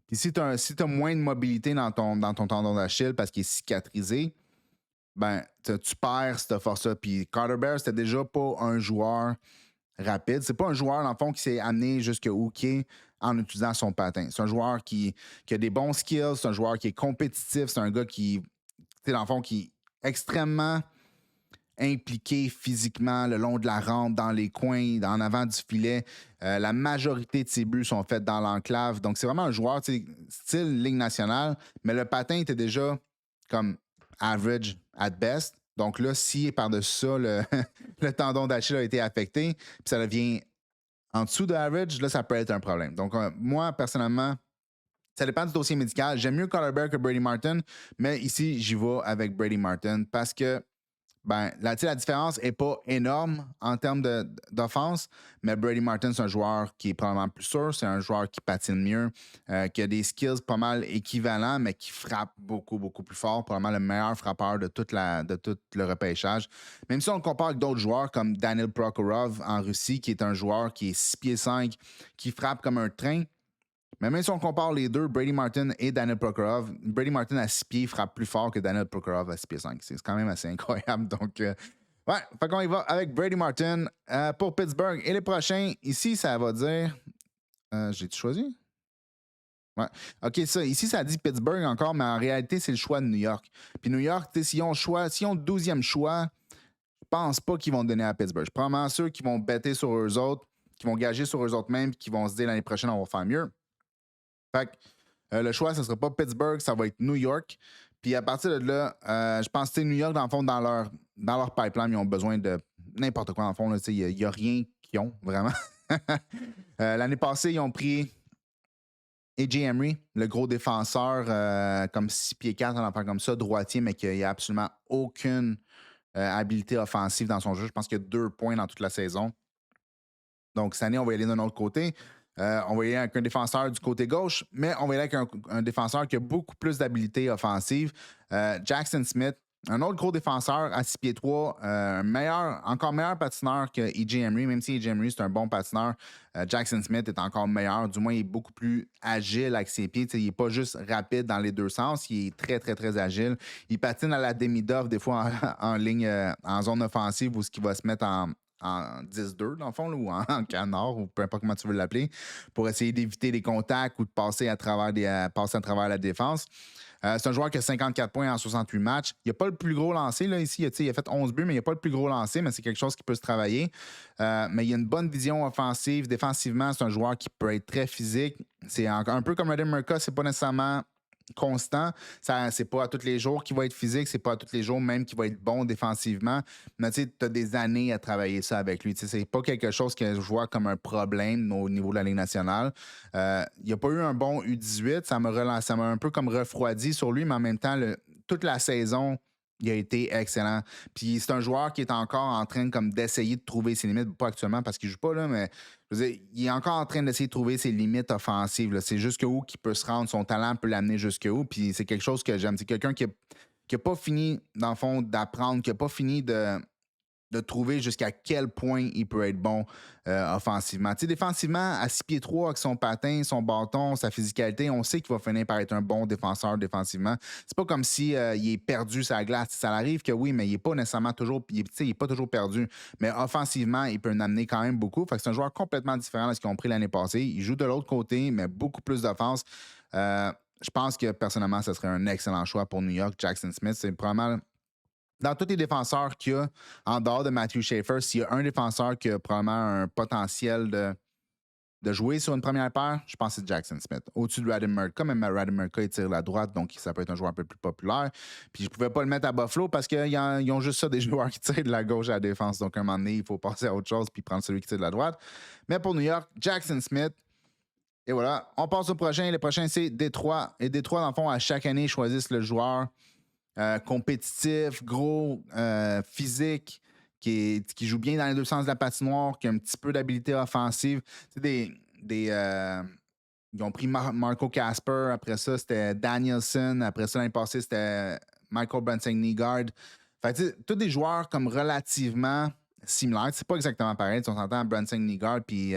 Puis si tu as moins de mobilité dans ton tendon d'Achille parce qu'il est cicatrisé, ben, tu perds cette force-là. Puis Carter Bear, c'était déjà pas un joueur rapide. C'est pas un joueur, dans le fond, qui s'est amené jusqu'au hockey en utilisant son patin. C'est un joueur qui a des bons skills, c'est un joueur qui est compétitif, c'est un gars qui, tu sais, dans le fond, qui est extrêmement impliqué physiquement le long de la rampe, dans les coins, en avant du filet. La majorité de ses buts sont faits dans l'enclave. Donc, c'est vraiment un joueur style Ligue nationale, mais le patin était déjà comme average at best. Donc là, si par-dessus ça, le tendon d'Achille a été affecté, puis ça devient en dessous de average, là, ça peut être un problème. Donc, moi, personnellement, ça dépend du dossier médical. J'aime mieux Color Bear que Brady Martin, mais ici, j'y vais avec Brady Martin parce que la différence n'est pas énorme en termes d'offense, mais Brady Martin, c'est un joueur qui est probablement plus sûr, c'est un joueur qui patine mieux, qui a des skills pas mal équivalents, mais qui frappe beaucoup, beaucoup plus fort, probablement le meilleur frappeur de tout le repêchage. Même si on le compare avec d'autres joueurs comme Daniel Prokhorov en Russie, qui est un joueur qui est 6 pieds 5, qui frappe comme un train. Mais même si on compare les deux, Brady Martin et Daniel Prokhorov, Brady Martin à 6 pieds frappe plus fort que Daniel Prokhorov à 6 pieds 5. C'est quand même assez incroyable. Donc, ouais, fait qu'on y va avec Brady Martin pour Pittsburgh. Et les prochains, ici, ça va dire. J'ai-tu choisi? Ouais. OK, ça. Ici, ça dit Pittsburgh encore, mais en réalité, c'est le choix de New York. Puis New York, s'ils ont le 12e choix, je pense pas qu'ils vont le donner à Pittsburgh. Je suis probablement ceux qui vont bêter sur eux autres, qui vont gager sur eux autres mêmes, puis qui vont se dire l'année prochaine, on va faire mieux. Fait que le choix, ce ne sera pas Pittsburgh, ça va être New York. Puis à partir de là, je pense que New York, dans le fond, dans leur pipeline, ils ont besoin de n'importe quoi, dans le fond. Il n'y a rien qu'ils ont, vraiment. L'année passée, ils ont pris A.J. Emery, le gros défenseur, comme 6 pieds 4, on en parle comme ça, droitier, mais qui n'a absolument aucune habilité offensive dans son jeu. Je pense qu'il y a 2 points dans toute la saison. Donc, cette année, on va y aller d'un autre côté. On va y aller avec un défenseur du côté gauche, mais on va y aller avec un défenseur qui a beaucoup plus d'habileté offensive. Jackson Smith, un autre gros défenseur à 6 pieds 3, encore meilleur patineur que E.J. Emery, même si E.J. Emery, c'est un bon patineur. Jackson Smith est encore meilleur. Du moins, il est beaucoup plus agile avec ses pieds. Il n'est pas juste rapide dans les deux sens. Il est très, très, très agile. Il patine à la demi-dove, des fois en ligne, en zone offensive, où ce qui va se mettre en 10-2, dans le fond, là, ou en canard, ou peu importe comment tu veux l'appeler, pour essayer d'éviter des contacts ou de passer à travers la défense. C'est un joueur qui a 54 points en 68 matchs. Il n'a pas le plus gros lancé, là, ici. Il a fait 11 buts, mais il n'a pas le plus gros lancé, mais c'est quelque chose qui peut se travailler. Mais il a une bonne vision offensive. Défensivement, c'est un joueur qui peut être très physique. C'est un peu comme Radim Murka, c'est pas nécessairement constant. C'est pas à tous les jours qu'il va être physique, c'est pas à tous les jours même qu'il va être bon défensivement. Mais tu as des années à travailler ça avec lui. C'est pas quelque chose que je vois comme un problème au niveau de la Ligue nationale. Il n'y a pas eu un bon U18. Ça m'a un peu comme refroidi sur lui, mais en même temps, toute la saison, il a été excellent. Puis c'est un joueur qui est encore en train d'essayer de trouver ses limites, pas actuellement parce qu'il joue pas, là, mais je veux dire, il est encore en train d'essayer de trouver ses limites offensives. Là. C'est jusqu'où qu'il peut se rendre, son talent peut l'amener jusqu'où. Puis c'est quelque chose que j'aime. C'est quelqu'un qui n'a pas fini, dans le fond, d'apprendre, qui n'a pas fini de trouver jusqu'à quel point il peut être bon offensivement. Tu sais, défensivement, à 6 pieds 3, avec son patin, son bâton, sa physicalité, on sait qu'il va finir par être un bon défenseur défensivement. C'est pas comme si il est perdu sa glace. Ça arrive que oui, mais il est pas nécessairement toujours, il est pas toujours perdu. Mais offensivement, il peut en amener quand même beaucoup. Fait que c'est un joueur complètement différent de ce qu'ils ont pris l'année passée. Il joue de l'autre côté, mais beaucoup plus d'offense. Je pense que personnellement, ce serait un excellent choix pour New York. Jackson Smith, c'est probablement dans tous les défenseurs qu'il y a, en dehors de Matthew Schaefer, s'il y a un défenseur qui a probablement un potentiel de jouer sur une première paire, je pense que c'est Jackson Smith. Au-dessus de Radim Murka, même Radim Murka, il tire la droite, donc ça peut être un joueur un peu plus populaire. Puis je ne pouvais pas le mettre à Buffalo parce qu'ils ont juste ça, des joueurs qui tirent de la gauche à la défense. Donc à un moment donné, il faut passer à autre chose puis prendre celui qui tire de la droite. Mais pour New York, Jackson Smith. Et voilà, on passe au prochain. Le prochain, c'est Détroit. Et Détroit, dans le fond, à chaque année, ils choisissent le joueur compétitif, gros, physique, qui joue bien dans les deux sens de la patinoire, qui a un petit peu d'habilité offensive. C'est des Ils ont pris Marco Casper. Après ça, c'était Danielson. Après ça, l'année passée, c'était Michael Branson-Nygaard. Fait que, tous des joueurs comme relativement similaires. C'est pas exactement pareil. On s'entend Branson-Nygaard puis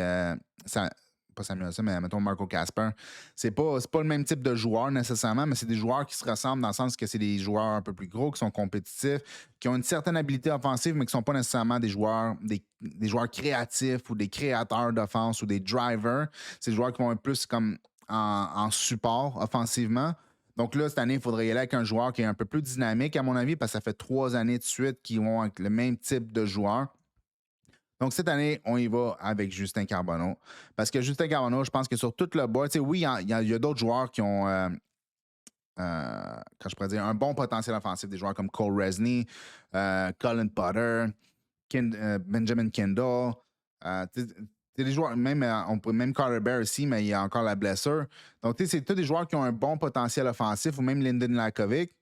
pas Samuelson, mais mettons Marco Casper. C'est pas le même type de joueur nécessairement, mais c'est des joueurs qui se ressemblent dans le sens que c'est des joueurs un peu plus gros, qui sont compétitifs, qui ont une certaine habilité offensive, mais qui sont pas nécessairement des joueurs, des joueurs créatifs ou des créateurs d'offense ou des drivers. C'est des joueurs qui vont être plus comme en support offensivement. Donc là, cette année, il faudrait y aller avec un joueur qui est un peu plus dynamique, à mon avis, parce que ça fait 3 années de suite qu'ils vont avec le même type de joueur. Donc, cette année, on y va avec Justin Carbonneau. Parce que Justin Carbonneau, je pense que sur tout le board, oui, il y a d'autres joueurs qui ont, quand je pourrais dire, un bon potentiel offensif. Des joueurs comme Cole Resney, Colin Potter, Benjamin Kendall. Des joueurs, même Carter Bear aussi, mais il y a encore la blessure. Donc, c'est tous des joueurs qui ont un bon potentiel offensif, ou même Lyndon Lakovic.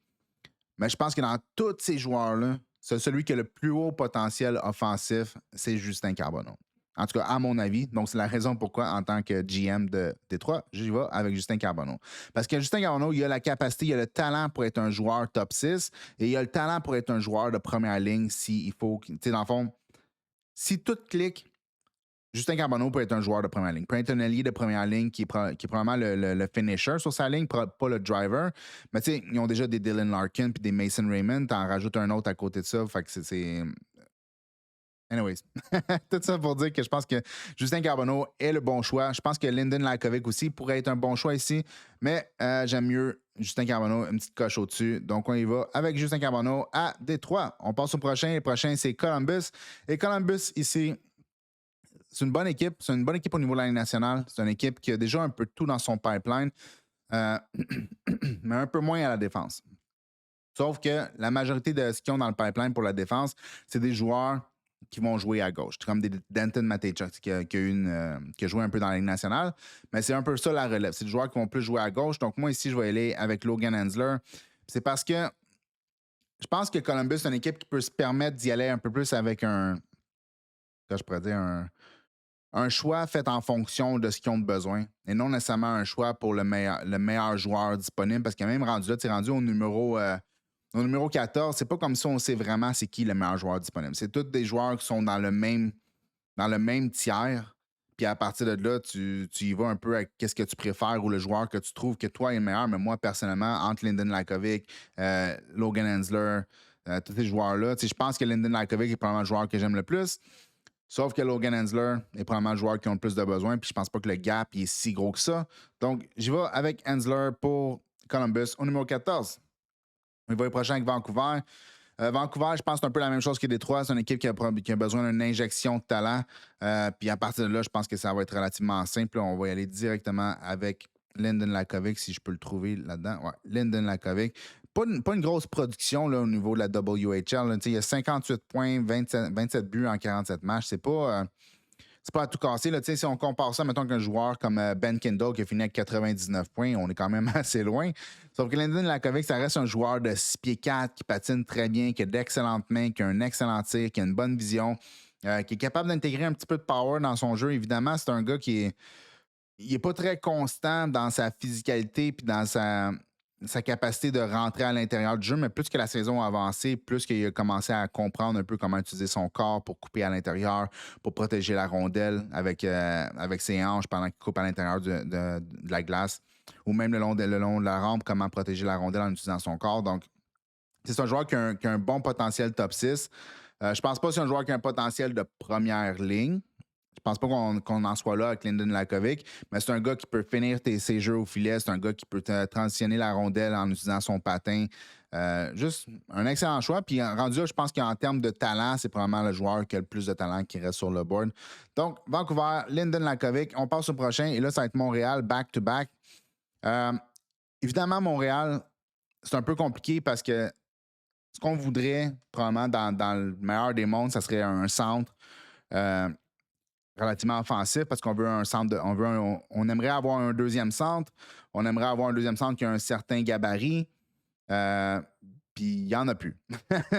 Mais je pense que dans tous ces joueurs-là, c'est celui qui a le plus haut potentiel offensif, c'est Justin Carbonneau. En tout cas, à mon avis. Donc, c'est la raison pourquoi, en tant que GM de Détroit, j'y vais avec Justin Carbonneau. Parce que Justin Carbonneau, il a la capacité, il a le talent pour être un joueur top 6 et il a le talent pour être un joueur de première ligne s'il faut. Tu sais, dans le fond, si tout clique, Justin Carbonneau peut être un joueur de première ligne. Peut être un allié de première ligne qui est probablement le finisher sur sa ligne, pas le driver. Mais tu sais, ils ont déjà des Dylan Larkin puis des Mason Raymond. T'en rajoutes un autre à côté de ça. Fait que c'est. Anyways. Tout ça pour dire que je pense que Justin Carbonneau est le bon choix. Je pense que Lyndon Lakovic aussi pourrait être un bon choix ici. Mais j'aime mieux Justin Carbonneau, une petite coche au-dessus. Donc, on y va avec Justin Carbonneau à Détroit. On passe au prochain. Le prochain, c'est Columbus. Et Columbus, ici, c'est une bonne équipe. C'est une bonne équipe au niveau de la Ligue nationale. C'est une équipe qui a déjà un peu de tout dans son pipeline, mais un peu moins à la défense. Sauf que la majorité de ce qu'ils ont dans le pipeline pour la défense, c'est des joueurs qui vont jouer à gauche. C'est comme des Denton Matejchuk qui a joué un peu dans la Ligue nationale, mais c'est un peu ça la relève. C'est des joueurs qui vont plus jouer à gauche. Donc moi, ici, je vais aller avec Logan Hensler. C'est parce que je pense que Columbus, c'est une équipe qui peut se permettre d'y aller un peu plus avec je pourrais dire, un choix fait en fonction de ce qu'ils ont besoin et non nécessairement un choix pour le meilleur joueur disponible parce que même rendu là, tu es rendu au numéro 14, c'est pas comme si on sait vraiment c'est qui le meilleur joueur disponible. C'est tous des joueurs qui sont dans le même tiers. Puis à partir de là, tu y vas un peu avec qu'est-ce que tu préfères ou le joueur que tu trouves que toi est le meilleur. Mais moi, personnellement, entre Lyndon Lakovic, Logan Hensler, tous ces joueurs-là, je pense que Lyndon Lakovic est probablement le joueur que j'aime le plus. Sauf que Logan Hensler est probablement le joueur qui a le plus de besoin, puis je pense pas que le gap est si gros que ça. Donc, j'y vais avec Hensler pour Columbus au numéro 14. On va le prochain avec Vancouver. Vancouver, je pense que c'est un peu la même chose que Détroit. C'est une équipe qui a besoin d'une injection de talent. Puis à partir de là, je pense que ça va être relativement simple. On va y aller directement avec Lyndon Lakovic, si je peux le trouver là-dedans. Ouais, Lyndon Lakovic. Pas une grosse production là, au niveau de la WHL. Là. Il y a 58 points, 27 buts en 47 matchs. C'est pas à tout casser. Là. Si on compare ça, mettons qu'un joueur comme Ben Kendall qui a fini avec 99 points, on est quand même assez loin. Sauf que Lyndon Lakovic, ça reste un joueur de 6 pieds 4 qui patine très bien, qui a d'excellentes mains, qui a un excellent tir, qui a une bonne vision, qui est capable d'intégrer un petit peu de power dans son jeu. Évidemment, c'est un gars qui est pas très constant dans sa physicalité puis dans sa capacité de rentrer à l'intérieur du jeu, mais plus que la saison a avancé, plus qu'il a commencé à comprendre un peu comment utiliser son corps pour couper à l'intérieur, pour protéger la rondelle avec ses hanches pendant qu'il coupe à l'intérieur de la glace, ou même le long de la rampe, comment protéger la rondelle en utilisant son corps. Donc, c'est un joueur qui a un bon potentiel top 6. Je pense pas que c'est un joueur qui a un potentiel de première ligne. Je pense pas qu'on en soit là avec Lyndon Lakovic, mais c'est un gars qui peut finir ses jeux au filet. C'est un gars qui peut transitionner la rondelle en utilisant son patin. Juste un excellent choix. Puis rendu là, je pense qu'en termes de talent, c'est probablement le joueur qui a le plus de talent qui reste sur le board. Donc, Vancouver, Lyndon Lakovic. On passe au prochain. Et là, ça va être Montréal, back-to-back. Évidemment, Montréal, c'est un peu compliqué parce que ce qu'on voudrait, probablement, dans le meilleur des mondes, ça serait un centre relativement offensif parce qu'on veut un centre on aimerait avoir un deuxième centre. On aimerait avoir un deuxième centre qui a un certain gabarit. puis il n'y en a plus,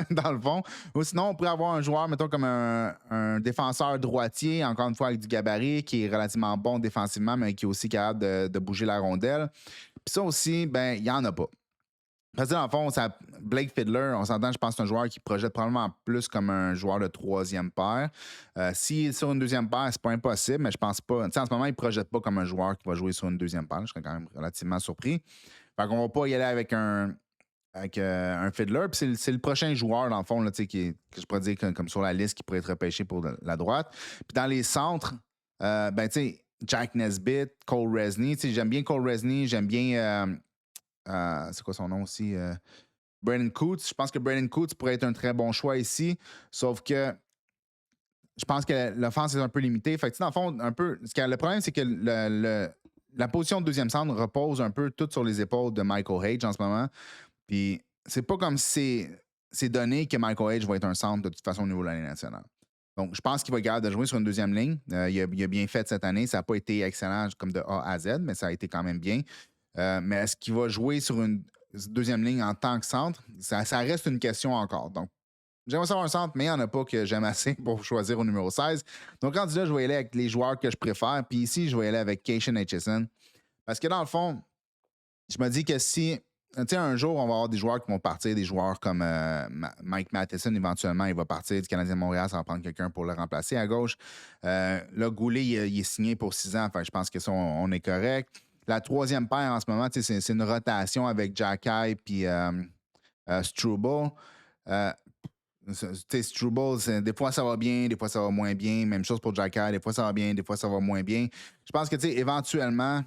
dans le fond. Ou sinon, on pourrait avoir un joueur, mettons, comme un défenseur droitier, encore une fois avec du gabarit, qui est relativement bon défensivement, mais qui est aussi capable de bouger la rondelle. Puis ça aussi, ben, il n'y en a pas. Parce que dans le fond, Blake Fiddler, on s'entend, je pense que c'est un joueur qui projette probablement plus comme un joueur de troisième paire. S'il est sur une deuxième paire, c'est pas impossible, mais je pense pas. Tu sais, en ce moment, il ne projette pas comme un joueur qui va jouer sur une deuxième paire. Je serais quand même relativement surpris. Fait qu'on va pas y aller avec un Fiddler. Puis c'est le prochain joueur, dans le fond, là, que je pourrais dire comme sur la liste qui pourrait être repêché pour la droite. Puis dans les centres, ben, tu sais, Jack Nesbitt, Cole Resney. J'aime bien Cole Resney, j'aime bien. C'est quoi son nom aussi? Brandon Coots. Je pense que Brandon Coots pourrait être un très bon choix ici. Sauf que je pense que l'offense est un peu limitée. Fait que, dans le fond, un peu. Le problème, c'est que la position de deuxième centre repose un peu tout sur les épaules de Michael Hage en ce moment. Puis c'est pas comme si c'est donné que Michael Hage va être un centre de toute façon au niveau de la Ligue nationale. Donc, je pense qu'il va être capable de jouer sur une deuxième ligne. Il a bien fait cette année. Ça n'a pas été excellent comme de A à Z, mais ça a été quand même bien. Mais est-ce qu'il va jouer sur une deuxième ligne en tant que centre? Ça reste une question encore. Donc, j'aimerais savoir un centre, mais il n'y en a pas que j'aime assez pour choisir au numéro 16. Donc, rendu là, je vais y aller avec les joueurs que je préfère. Puis ici, je vais y aller avec Cation Hutchison. Parce que dans le fond, je me dis que si, tu sais, un jour, on va avoir des joueurs qui vont partir, des joueurs comme Mike Matheson, éventuellement, il va partir du Canadien de Montréal, ça va prendre quelqu'un pour le remplacer à gauche. Là, Goulet, il est signé pour 6 ans, enfin, je pense que ça, on est correct. La troisième paire en ce moment, c'est une rotation avec Jacky puis Struble. Struble, des fois ça va bien, des fois ça va moins bien. Même chose pour Jacky, des fois ça va bien, des fois ça va moins bien. Je pense que éventuellement,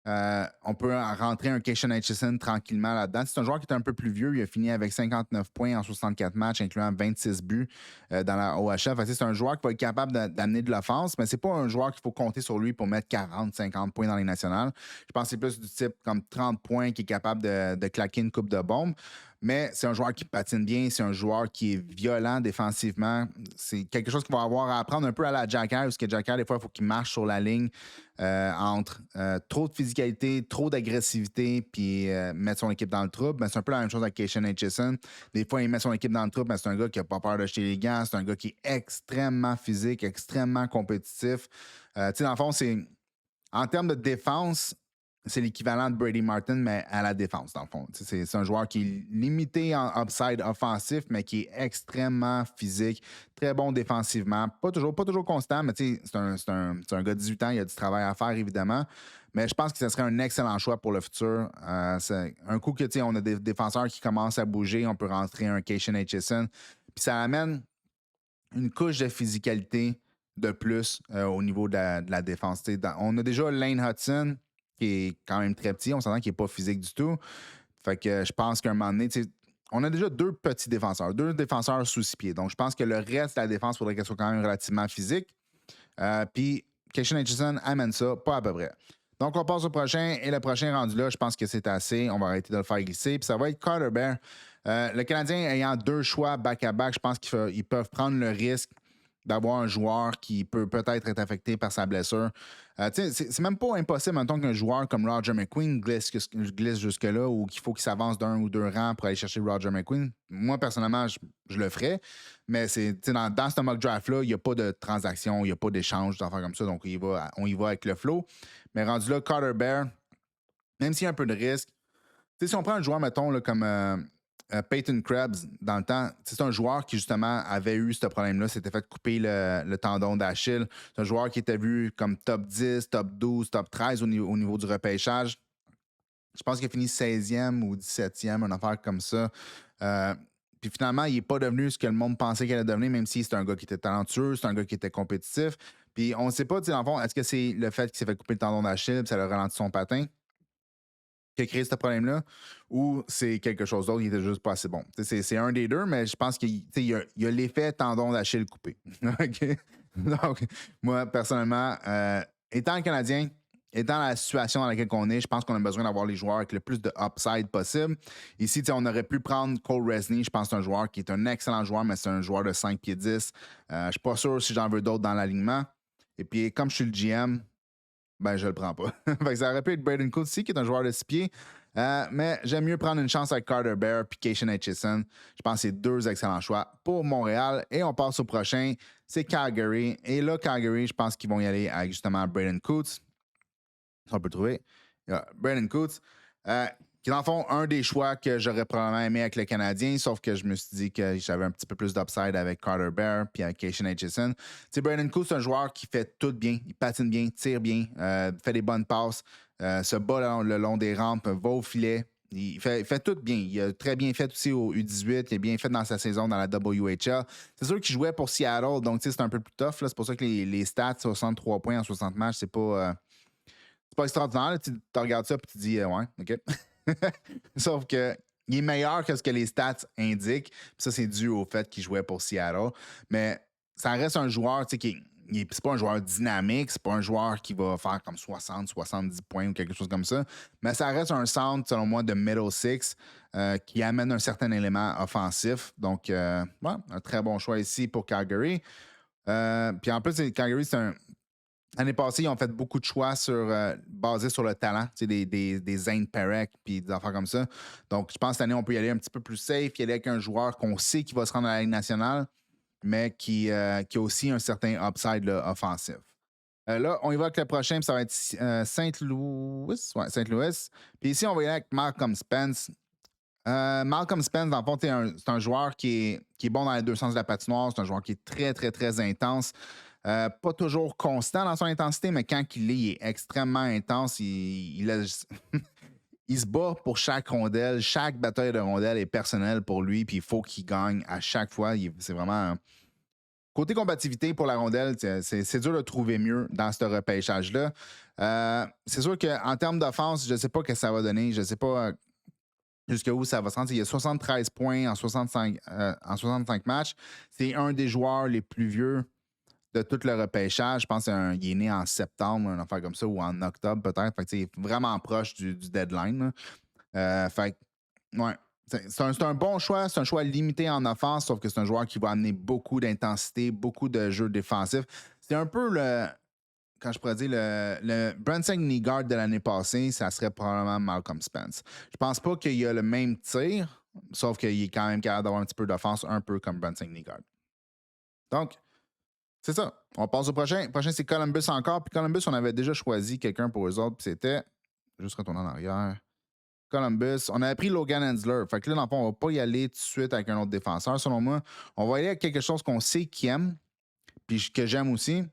on peut rentrer un Cation Hutchison tranquillement là-dedans. C'est un joueur qui est un peu plus vieux. Il a fini avec 59 points en 64 matchs, incluant 26 buts dans la OHF. C'est un joueur qui va être capable d'amener de l'offense, mais c'est pas un joueur qu'il faut compter sur lui pour mettre 40, 50 points dans les nationales. Je pense que c'est plus du type comme 30 points qui est capable de claquer une coupe de bombe. Mais c'est un joueur qui patine bien, c'est un joueur qui est violent défensivement. C'est quelque chose qu'il va avoir à apprendre un peu à la Jacky, parce que Jacky, des fois, il faut qu'il marche sur la ligne entre trop de physicalité, trop d'agressivité, puis mettre son équipe dans le trouble. Ben, c'est un peu la même chose avec Cation Hutchison. Des fois, il met son équipe dans le trouble, mais c'est un gars qui n'a pas peur de jeter les gants. C'est un gars qui est extrêmement physique, extrêmement compétitif. Dans le fond, en termes de défense, c'est l'équivalent de Brady Martin, mais à la défense, dans le fond. C'est un joueur qui est limité en upside offensif, mais qui est extrêmement physique, très bon défensivement. Pas toujours constant, mais c'est un gars de 18 ans, il a du travail à faire, évidemment. Mais je pense que ce serait un excellent choix pour le futur. Un coup que on a des défenseurs qui commencent à bouger, on peut rentrer un Cation Hutchison. Puis ça amène une couche de physicalité de plus au niveau de la défense. On a déjà Lane Hudson, qui est quand même très petit. On s'entend qu'il n'est pas physique du tout. Fait que je pense qu'à un moment donné, on a déjà deux petits défenseurs, deux défenseurs sous 6 pieds. Donc, je pense que le reste de la défense, il faudrait qu'elle soit quand même relativement physique. Puis, Cation Hutchison amène ça, pas à peu près. Donc, on passe au prochain. Et le prochain rendu là, je pense que c'est assez. On va arrêter de le faire glisser. Puis, ça va être Carter Bear. Le Canadien ayant 2 choix back-à-back, je pense qu'ils peuvent prendre le risque d'avoir un joueur qui peut peut-être être affecté par sa blessure. C'est même pas impossible, en tant qu'un joueur comme Roger McQueen glisse jusque-là ou qu'il faut qu'il s'avance d'un ou 2 rangs pour aller chercher Roger McQueen. Moi, personnellement, je le ferais, mais dans ce mock draft-là, il n'y a pas de transaction, il n'y a pas d'échange, d'affaires comme ça, donc on y va avec le flow. Mais rendu là, Carter Bear, même s'il y a un peu de risque, si on prend un joueur, mettons, là, comme Peyton Krebs, dans le temps, c'est un joueur qui, justement, avait eu ce problème-là, s'était fait couper le tendon d'Achille. C'est un joueur qui était vu comme top 10, top 12, top 13 au niveau du repêchage. Je pense qu'il a fini 16e ou 17e, une affaire comme ça. Puis finalement, il n'est pas devenu ce que le monde pensait qu'il allait devenir, même si c'est un gars qui était talentueux, c'est un gars qui était compétitif. Puis on ne sait pas, dans le fond, est-ce que c'est le fait qu'il s'est fait couper le tendon d'Achille, ça a ralenti son patin qui a créé ce problème-là, ou c'est quelque chose d'autre, il était juste pas assez bon. C'est un des deux, mais je pense qu'il y a l'effet tendon d'Achille coupé. OK? Donc, moi, personnellement, étant un Canadien, étant la situation dans laquelle on est, je pense qu'on a besoin d'avoir les joueurs avec le plus de upside possible. Ici, on aurait pu prendre Cole Resney. Je pense que c'est un joueur qui est un excellent joueur, mais c'est un joueur de 5 pieds 10. Je ne suis pas sûr si j'en veux d'autres dans l'alignement. Et puis, comme je suis le GM, ben, je le prends pas. Fait que ça aurait pu être Braden Coatsy, qui est un joueur de 6 pieds. Mais j'aime mieux prendre une chance avec Carter Bear et Keishan Hutchison. Je pense que c'est deux excellents choix pour Montréal. Et on passe au prochain, c'est Calgary. Et là, Calgary, je pense qu'ils vont y aller avec justement Braden Coots. On peut le trouver. Braden Coots. Qui dans le fond un des choix que j'aurais probablement aimé avec le Canadien, sauf que je me suis dit que j'avais un petit peu plus d'upside avec Carter Bear puis avec Keishan Hutchison. Braden Coots, c'est un joueur qui fait tout bien. Il patine bien, tire bien, fait des bonnes passes, se bat le long des rampes, va au filet. Il fait tout bien. Il a très bien fait aussi au U18. Il a bien fait dans sa saison dans la WHL. C'est sûr qu'il jouait pour Seattle, donc c'est un peu plus tough. Là. C'est pour ça que les stats, 63 points en 60 matchs, c'est pas extraordinaire. Là. Tu regardes ça et tu dis, ouais, OK. Sauf que il est meilleur que ce que les stats indiquent. Puis ça, c'est dû au fait qu'il jouait pour Seattle. Mais ça reste un joueur qui c'est pas un joueur dynamique, c'est pas un joueur qui va faire comme 60, 70 points ou quelque chose comme ça. Mais ça reste un centre, selon moi, de middle six qui amène un certain élément offensif. Donc, un très bon choix ici pour Calgary. Puis en plus, Calgary, c'est un. L'année passée, ils ont fait beaucoup de choix basés sur le talent, des Zane Perek puis des affaires comme ça. Donc, je pense que cette année, on peut y aller un petit peu plus safe, y aller avec un joueur qu'on sait qui va se rendre à la Ligue nationale, mais qui a aussi un certain upside là, offensif. Là, on y va avec le prochain, puis ça va être Saint-Louis. Ouais, Saint-Louis. Puis ici, on va y aller avec Malcolm Spence. Malcolm Spence, dans le fond, c'est un joueur qui est bon dans les deux sens de la patinoire. C'est un joueur qui est très, très, très intense. Pas toujours constant dans son intensité, mais quand il est extrêmement intense. Il se bat pour chaque rondelle. Chaque bataille de rondelle est personnelle pour lui, puis il faut qu'il gagne à chaque fois. C'est vraiment. Côté combativité pour la rondelle, c'est dur de trouver mieux dans ce repêchage-là. C'est sûr qu'en termes d'offense, je ne sais pas ce que ça va donner. Je ne sais pas jusqu'où ça va se rendre. Il y a 73 points en 65 matchs. C'est un des joueurs les plus vieux de tout le repêchage. Je pense qu'il est né en septembre, une affaire comme ça, ou en octobre peut-être. Fait que c'est vraiment proche du deadline. Fait ouais. C'est un bon choix. C'est un choix limité en offense, sauf que c'est un joueur qui va amener beaucoup d'intensité, beaucoup de jeux défensifs. C'est un peu quand je pourrais dire, le Branson Nygaard de l'année passée, ça serait probablement Malcolm Spence. Je pense pas qu'il a le même tir, sauf qu'il est quand même capable d'avoir un petit peu d'offense, un peu comme Branson Nygaard. Donc, c'est ça. On passe au prochain. Le prochain, c'est Columbus encore. Puis Columbus, on avait déjà choisi quelqu'un pour eux autres. Puis c'était. Juste retourner en arrière. Columbus. On avait pris Logan Hensler. Fait que là, dans le fond, on va pas y aller tout de suite avec un autre défenseur, selon moi. On va y aller avec quelque chose qu'on sait qu'il aime. Puis que j'aime aussi.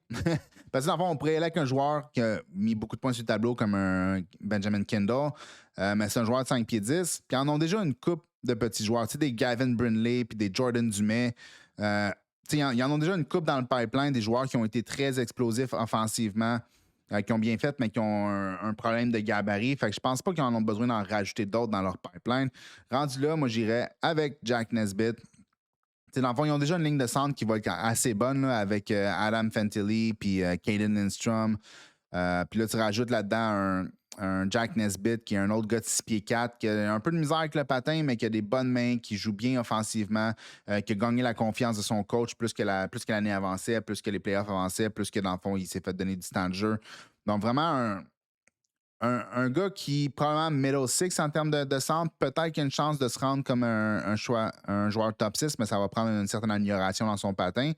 Parce que dans le fond, on pourrait y aller avec un joueur qui a mis beaucoup de points sur le tableau, comme un Benjamin Kendall. Mais c'est un joueur de 5 pieds 10. Puis ils en ont déjà une coupe de petits joueurs. Tu sais, des Gavin Brindley, puis des Jordan Dumais. Ils en ont déjà une coupe dans le pipeline, des joueurs qui ont été très explosifs offensivement, qui ont bien fait, mais qui ont un problème de gabarit. Fait que je pense pas qu'ils en ont besoin d'en rajouter d'autres dans leur pipeline. Rendu là, moi, j'irais avec Jack Nesbitt. Dans le fond, ils ont déjà une ligne de centre qui va être assez bonne là, avec Adam Fantilli puis Caden Lindstrom. Puis là, tu rajoutes là-dedans un Jack Nesbitt qui est un autre gars de 6 pieds 4 qui a un peu de misère avec le patin, mais qui a des bonnes mains, qui joue bien offensivement, qui a gagné la confiance de son coach plus que l'année avançait, plus que les playoffs avançaient, plus que dans le fond, il s'est fait donner du temps de jeu. Donc vraiment un gars qui, probablement middle six en termes de centre, peut-être qu'il a une chance de se rendre comme un joueur top 6, mais ça va prendre une certaine amélioration dans son patin.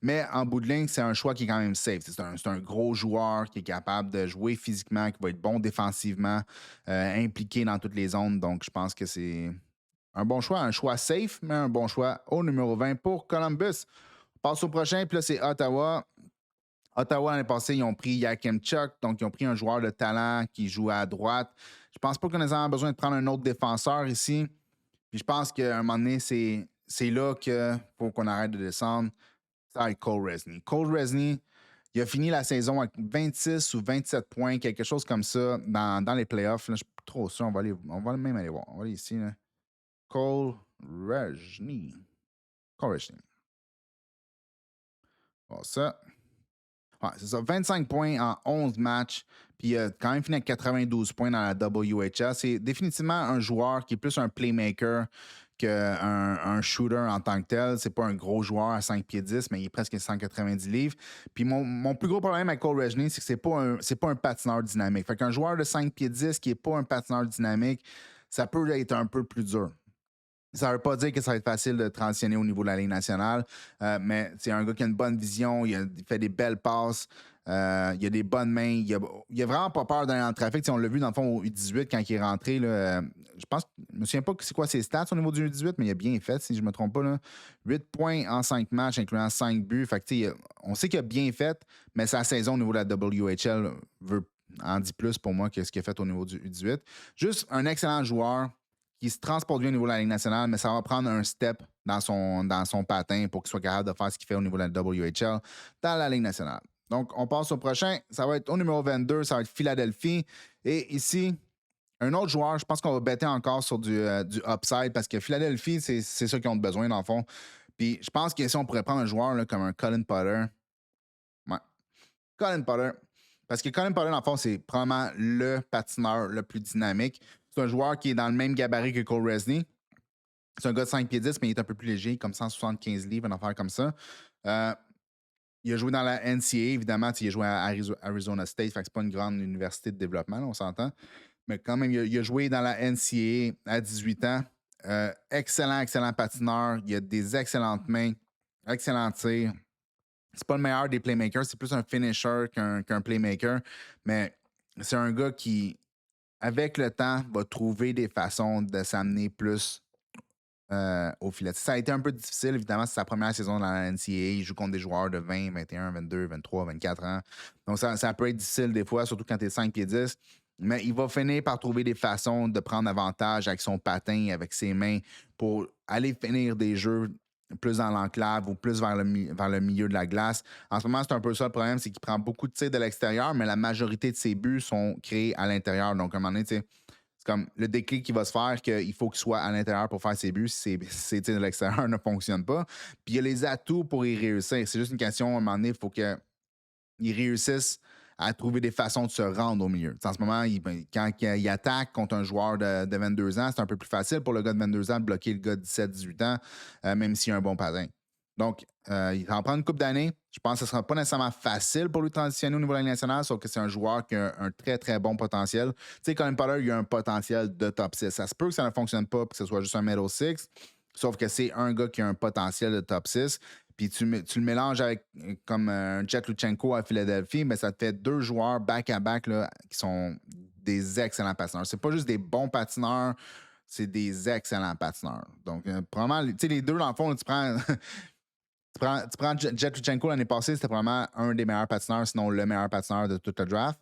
Mais en bout de ligne, c'est un choix qui est quand même safe. C'est un gros joueur qui est capable de jouer physiquement, qui va être bon défensivement, impliqué dans toutes les zones. Donc, je pense que c'est un bon choix. Un choix safe, mais un bon choix au numéro 20 pour Columbus. On passe au prochain, puis là, c'est Ottawa. Ottawa, l'année passée, ils ont pris Yakim Chuck, donc ils ont pris un joueur de talent qui joue à droite. Je pense pas qu'on ait besoin de prendre un autre défenseur ici. Puis je pense qu'à un moment donné, c'est là qu'il faut qu'on arrête de descendre. C'est avec Cole Resney. Cole Resney, il a fini la saison avec 26 ou 27 points, quelque chose comme ça, dans les playoffs. Là, je suis plus trop sûr. On va même aller voir. On va aller ici. Là. Cole Resney. Cole Resney. Bon, ça. Ouais, c'est ça. 25 points en 11 matchs. Puis il a quand même fini avec 92 points dans la WHL. C'est définitivement un joueur qui est plus un playmaker qu'un shooter en tant que tel. C'est pas un gros joueur à 5 pieds 10, mais il est presque 190 livres. Puis mon plus gros problème avec Cole Rejny, c'est que c'est pas un patineur dynamique. Fait qu'un joueur de 5 pieds 10 qui est pas un patineur dynamique, ça peut être un peu plus dur. Ça ne veut pas dire que ça va être facile de transitionner au niveau de la Ligue nationale, mais c'est un gars qui a une bonne vision, il fait des belles passes, il a des bonnes mains, il a vraiment pas peur d'aller dans le trafic. T'sais, on l'a vu dans le fond au U18 quand il est rentré. Là, je me souviens pas c'est quoi ses stats au niveau du U18, mais il a bien fait, si je ne me trompe pas. Là. 8 points en 5 matchs, incluant 5 buts. Fait que, on sait qu'il a bien fait, mais sa saison au niveau de la WHL en dit plus pour moi que ce qu'il a fait au niveau du U18. Juste un excellent joueur qui se transporte bien au niveau de la Ligue nationale, mais ça va prendre un step dans son patin pour qu'il soit capable de faire ce qu'il fait au niveau de la WHL dans la Ligue nationale. Donc, on passe au prochain. Ça va être au numéro 22, ça va être Philadelphie. Et ici, un autre joueur, je pense qu'on va bêter encore sur du upside parce que Philadelphie, c'est ça qu'ils ont besoin, dans le fond. Puis, je pense que si on pourrait prendre un joueur là, comme un Colin Potter. Ouais. Colin Potter. Parce que Colin Potter, dans le fond, c'est probablement le patineur le plus dynamique. C'est un joueur qui est dans le même gabarit que Cole Rejny. C'est un gars de 5 pieds 10, mais il est un peu plus léger, comme 175 livres, une affaire comme ça. Il a joué dans la NCAA, évidemment. Il a joué à Arizona State, fait que c'est pas une grande université de développement, là, on s'entend. Mais quand même, il a joué dans la NCAA à 18 ans. Excellent patineur. Il a des excellentes mains, excellent tir. C'est pas le meilleur des playmakers, c'est plus un finisher qu'un playmaker. Mais c'est un gars qui, avec le temps, va trouver des façons de s'amener plus au filet. Ça a été un peu difficile, évidemment, c'est sa première saison dans la NCAA. Il joue contre des joueurs de 20, 21, 22, 23, 24 ans. Donc, ça peut être difficile des fois, surtout quand tu es 5 pieds 10. Mais il va finir par trouver des façons de prendre avantage avec son patin, avec ses mains, pour aller finir des jeux plus dans l'enclave ou plus vers le milieu de la glace. En ce moment, c'est un peu ça le problème, c'est qu'il prend beaucoup de tirs de l'extérieur, mais la majorité de ses buts sont créés à l'intérieur. Donc, à un moment donné, c'est comme le déclic qui va se faire qu'il faut qu'il soit à l'intérieur pour faire ses buts si ses tirs de l'extérieur ne fonctionnent pas. Puis il y a les atouts pour y réussir. C'est juste une question, à un moment donné, il faut qu'il réussisse à trouver des façons de se rendre au milieu. T'sais, en ce moment, quand il attaque contre un joueur de 22 ans, c'est un peu plus facile pour le gars de 22 ans de bloquer le gars de 17-18 ans, même s'il a un bon patin. Donc, il va en prendre une couple d'années. Je pense que ce ne sera pas nécessairement facile pour lui de transitionner au niveau de la Ligue nationale, sauf que c'est un joueur qui a un très, très bon potentiel. Tu sais, Colin Potter, il a un potentiel de top 6. Ça se peut que ça ne fonctionne pas, que ce soit juste un middle 6, sauf que c'est un gars qui a un potentiel de top 6. Puis tu le mélanges avec comme un Jet Luchenko à Philadelphie, mais ça te fait deux joueurs back-à-back là, qui sont des excellents patineurs. C'est pas juste des bons patineurs, c'est des excellents patineurs. Donc, probablement, tu sais, les deux, dans le fond, tu prends. Tu prends Jet Luchenko l'année passée, c'était probablement un des meilleurs patineurs, sinon le meilleur patineur de toute le draft.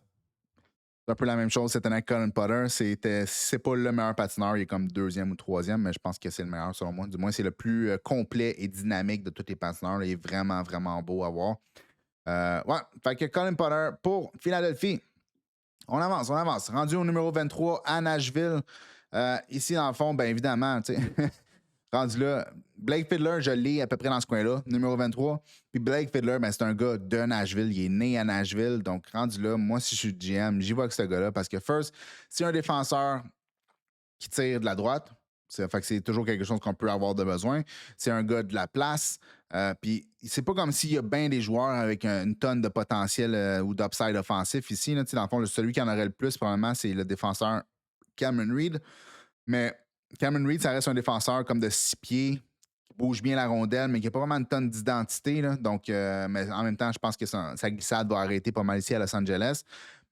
C'est un peu la même chose cette année avec Colin Potter. C'est pas le meilleur patineur, il est comme deuxième ou troisième, mais je pense que c'est le meilleur selon moi. Du moins, c'est le plus complet et dynamique de tous les patineurs. Il est vraiment, vraiment beau à voir. Ouais, fait que Colin Potter pour Philadelphie. On avance. Rendu au numéro 23 à Nashville. Ici, dans le fond, bien évidemment, tu sais. Rendu là, Blake Fiddler, je l'ai à peu près dans ce coin-là, numéro 23. Puis Blake Fiddler, ben, c'est un gars de Nashville. Il est né à Nashville. Donc, rendu là, moi, si je suis GM, j'y vais avec ce gars-là parce que, first, c'est un défenseur qui tire de la droite. Fait que c'est toujours quelque chose qu'on peut avoir de besoin. C'est un gars de la place. Puis, c'est pas comme s'il y a bien des joueurs avec une tonne de potentiel ou d'upside offensif ici. Là, dans le fond, celui qui en aurait le plus, probablement, c'est le défenseur Cameron Reed. Mais Cameron Reed, ça reste un défenseur comme de 6 pieds, qui bouge bien la rondelle, mais qui n'a pas vraiment une tonne d'identité. Là. Donc, mais en même temps, je pense que sa glissade va arrêter pas mal ici à Los Angeles.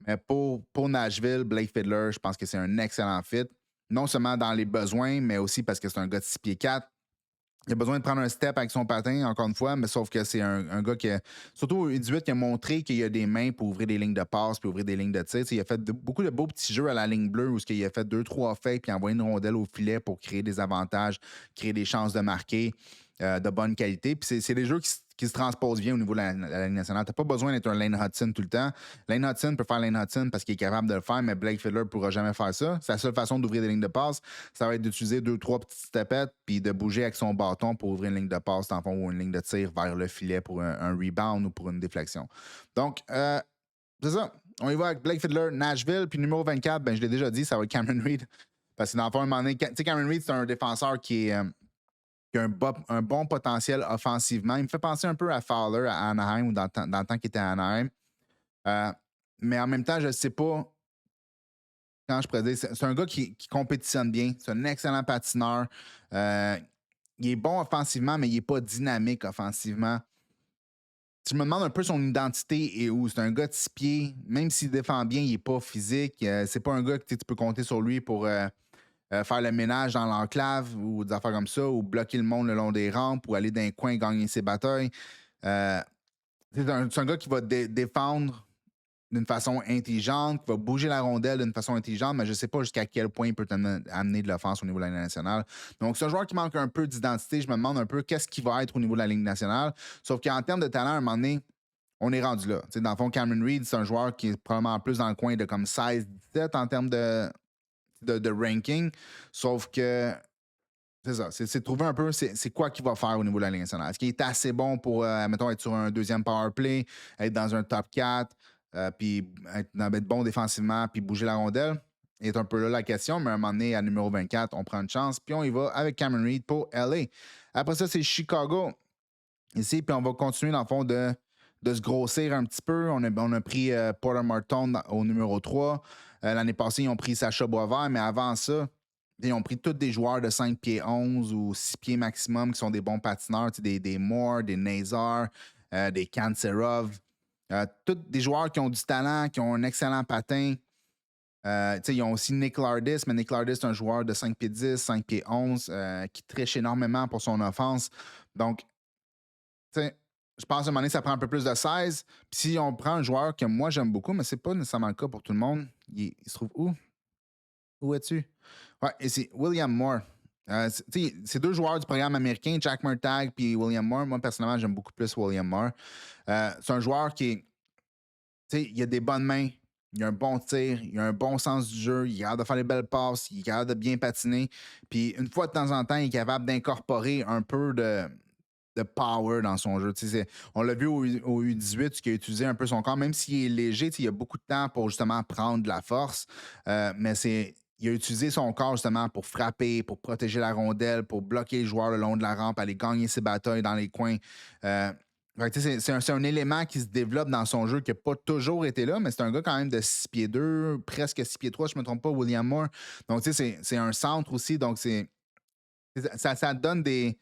Mais pour Nashville, Blake Fiddler, je pense que c'est un excellent fit. Non seulement dans les besoins, mais aussi parce que c'est un gars de 6 pieds 4. Il a besoin de prendre un step avec son patin, encore une fois, mais sauf que c'est un gars qui a, surtout au 18, qui a montré qu'il a des mains pour ouvrir des lignes de passe puis ouvrir des lignes de tir. Il a fait beaucoup de beaux petits jeux à la ligne bleue où il a fait 2-3 fakes puis envoyé une rondelle au filet pour créer des avantages, créer des chances de marquer de bonne qualité. Puis c'est des jeux qui se transposent bien au niveau de la Ligue nationale. Tu n'as pas besoin d'être un Lane Hudson tout le temps. Lane Hudson peut faire Lane Hudson parce qu'il est capable de le faire, mais Blake Fiddler ne pourra jamais faire ça. C'est la seule façon d'ouvrir des lignes de passe. Ça va être d'utiliser 2-3 petites tapettes puis de bouger avec son bâton pour ouvrir une ligne de passe, dans le fond, ou une ligne de tir vers le filet pour un rebound ou pour une déflexion. Donc, c'est ça. On y va avec Blake Fiddler, Nashville. Puis numéro 24, ben, je l'ai déjà dit, ça va être Cameron Reed. Parce que dans le fond, à un moment donné, Cameron Reed, c'est un défenseur qui est qui a un bon potentiel offensivement. Il me fait penser un peu à Fowler à Anaheim ou dans le temps qu'il était à Anaheim. Euh, mais en même temps, je ne sais pas quand je pourrais dire. C'est un gars qui compétitionne bien. C'est un excellent patineur. Euh, il est bon offensivement, mais il n'est pas dynamique offensivement. Je me demande un peu son identité et où. C'est un gars de 6 pieds. Même s'il défend bien, il n'est pas physique. C'est pas un gars que tu peux compter sur lui pour faire le ménage dans l'enclave ou des affaires comme ça, ou bloquer le monde le long des rampes ou aller dans un coin gagner ses batailles. Euh, c'est un gars qui va défendre d'une façon intelligente, qui va bouger la rondelle d'une façon intelligente, mais je ne sais pas jusqu'à quel point il peut amener de l'offense au niveau de la Ligue nationale. Donc, c'est un joueur qui manque un peu d'identité. Je me demande un peu qu'est-ce qu'il va être au niveau de la Ligue nationale. Sauf qu'en termes de talent, à un moment donné, on est rendu là. Dans le fond, Cameron Reed, c'est un joueur qui est probablement plus dans le coin de comme 16-17 en termes de ranking. Sauf que c'est ça. C'est de trouver un peu c'est quoi qu'il va faire au niveau de la Ligue nationale. Est-ce qu'il est assez bon pour, mettons, être sur un deuxième power play, être dans un top 4, puis être bon défensivement, puis bouger la rondelle? C'est un peu là la question, mais à un moment donné, à numéro 24, on prend une chance, puis on y va avec Cameron Reed pour LA. Après ça, c'est Chicago ici, puis on va continuer dans le fond de se grossir un petit peu. On a pris Porter Martin au numéro 3. L'année passée, ils ont pris Sacha Boisvert, mais avant ça, ils ont pris tous des joueurs de 5 pieds 11 ou 6 pieds maximum qui sont des bons patineurs, des Moore, des Nazar, des Kanserov. Tous des joueurs qui ont du talent, qui ont un excellent patin. Ils ont aussi Nick Lardis, mais Nick Lardis, c'est un joueur de 5 pieds 10, 5 pieds 11 qui triche énormément pour son offense. Donc, je pense qu'à un moment donné, ça prend un peu plus de 16. Puis si on prend un joueur que moi j'aime beaucoup, mais c'est pas nécessairement le cas pour tout le monde, il se trouve où? Où es-tu? Ouais, et c'est William Moore. C'est deux joueurs du programme américain, Jack Murtagh puis William Moore. Moi, personnellement, j'aime beaucoup plus William Moore. C'est un joueur il a des bonnes mains, il a un bon tir, il a un bon sens du jeu, il est capable de faire les belles passes, il est capable de bien patiner. Puis une fois de temps en temps, il est capable d'incorporer un peu de power dans son jeu. On l'a vu au U18, qui a utilisé un peu son corps, même s'il est léger, il a beaucoup de temps pour justement prendre de la force. Mais il a utilisé son corps justement pour frapper, pour protéger la rondelle, pour bloquer les joueurs le long de la rampe, aller gagner ses batailles dans les coins. C'est un élément qui se développe dans son jeu qui n'a pas toujours été là, mais c'est un gars quand même de 6 pieds 2, presque 6 pieds 3, je ne me trompe pas, William Moore. Donc, c'est un centre aussi. Donc, ça donne des.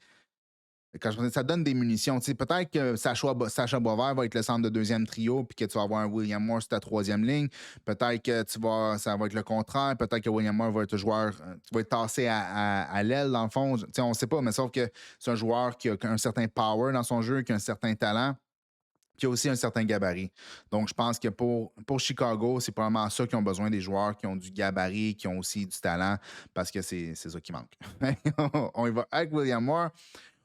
Quand je dis ça donne des munitions. Peut-être que Sacha Boisvert va être le centre de deuxième trio, puis que tu vas avoir un William Moore sur ta troisième ligne. Peut-être que ça va être le contraire. Peut-être que William Moore va être un joueur. Tu vas être tassé à l'aile, dans le fond. On ne sait pas, mais sauf que c'est un joueur qui a un certain power dans son jeu, qui a un certain talent, qui a aussi un certain gabarit. Donc, je pense que pour Chicago, c'est probablement ça qu'ils ont besoin, des joueurs qui ont du gabarit, qui ont aussi du talent, parce que c'est ça qui manque. On y va avec William Moore.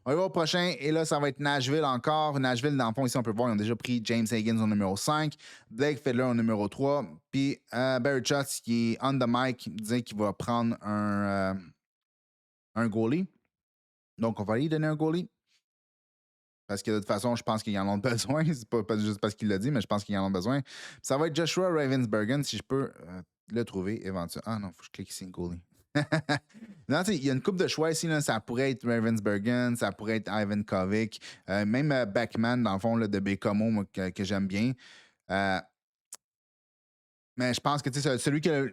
On va au prochain, et là, ça va être Nashville encore. Nashville, dans le fond, ici, on peut voir, ils ont déjà pris James Higgins au numéro 5, Blake Fiddler au numéro 3, puis Barry Trotz, qui est on the mic, disait qu'il va prendre un goalie. Donc, on va lui donner un goalie. Parce que de toute façon, je pense qu'ils en ont besoin. C'est pas juste parce qu'il l'a dit, mais je pense qu'ils en ont besoin. Puis ça va être Joshua Ravensbergen, si je peux le trouver éventuellement. Ah non, il faut que je clique ici, goalie. Non, il y a une coupe de choix ici. Là. Ça pourrait être Ravensbergen, ça pourrait être Ivan Kovic, même Beckman, dans le fond, là, de Bécomo, moi, que j'aime bien. Mais je pense que celui qui a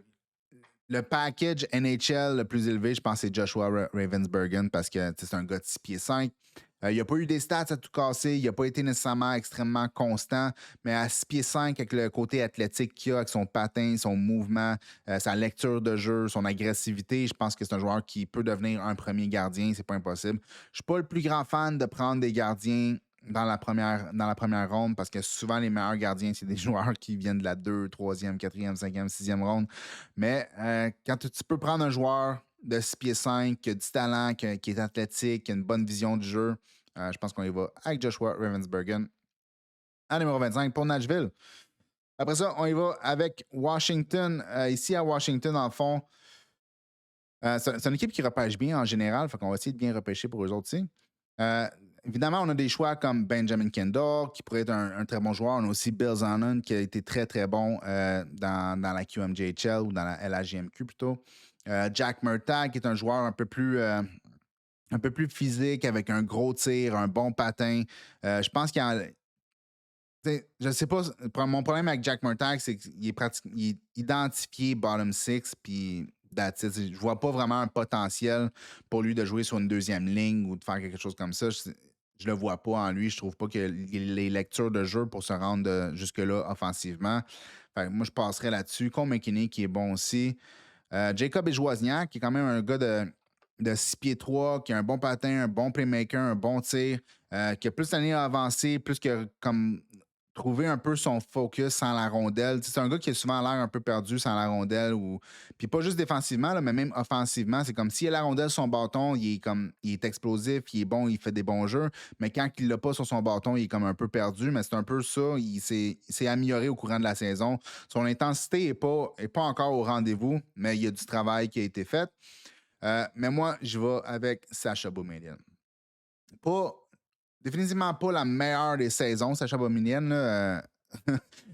le package NHL le plus élevé, je pense que c'est Joshua Ravensbergen parce que c'est un gars de 6 pieds 5. Il n'a pas eu des stats à tout casser. Il n'a pas été nécessairement extrêmement constant, mais à 6 pieds 5, avec le côté athlétique qu'il a, avec son patin, son mouvement, sa lecture de jeu, son agressivité, je pense que c'est un joueur qui peut devenir un premier gardien. C'est pas impossible. Je ne suis pas le plus grand fan de prendre des gardiens dans la première ronde parce que souvent, les meilleurs gardiens, c'est des joueurs qui viennent de la 2, 3e, 4e, 5e, 6e ronde. Mais quand tu peux prendre un joueur de 6 pieds 5, qui a du talent, qui est athlétique, qui a une bonne vision du jeu. Je pense qu'on y va avec Joshua Ravensbergen à numéro 25 pour Nashville. Après ça, on y va avec Washington. Ici à Washington, en fond, c'est une équipe qui repêche bien en général, fait qu'on va essayer de bien repêcher pour eux autres aussi. Évidemment, on a des choix comme Benjamin Kendall, qui pourrait être un très bon joueur. On a aussi Bill Zanon, qui a été très, très bon dans la QMJHL ou dans la LHJMQ plutôt. Jack Murtagh, qui est un joueur un peu plus un peu plus physique, avec un gros tir, un bon patin. Je pense qu'il y a. Je sais pas, mon problème avec Jack Murtagh, c'est qu'il il est identifié bottom six, puis that's it. Je vois pas vraiment un potentiel pour lui de jouer sur une deuxième ligne ou de faire quelque chose comme ça. Je le vois pas en lui. Je trouve pas qu'il a les lectures de jeu pour se rendre jusque-là offensivement. Fait que moi, je passerais là-dessus. Cole McKinney, qui est bon aussi. Jacob Ejoisniak, qui est quand même un gars de 6 pieds 3, qui a un bon patin, un bon playmaker, un bon tir, qui a plus d'années à avancer, plus que comme trouver un peu son focus sans la rondelle. C'est un gars qui a souvent l'air un peu perdu sans la rondelle. Puis pas juste défensivement, là, mais même offensivement. C'est comme s'il a la rondelle sur son bâton, il est explosif, il est bon, il fait des bons jeux. Mais quand il l'a pas sur son bâton, il est comme un peu perdu. Mais c'est un peu ça. Il s'est amélioré au courant de la saison. Son intensité est pas encore au rendez-vous, mais il y a du travail qui a été fait. Mais moi, je vais avec Sacha Boumedienne. Pas Définitivement pas la meilleure des saisons, Sacha Boumedienne,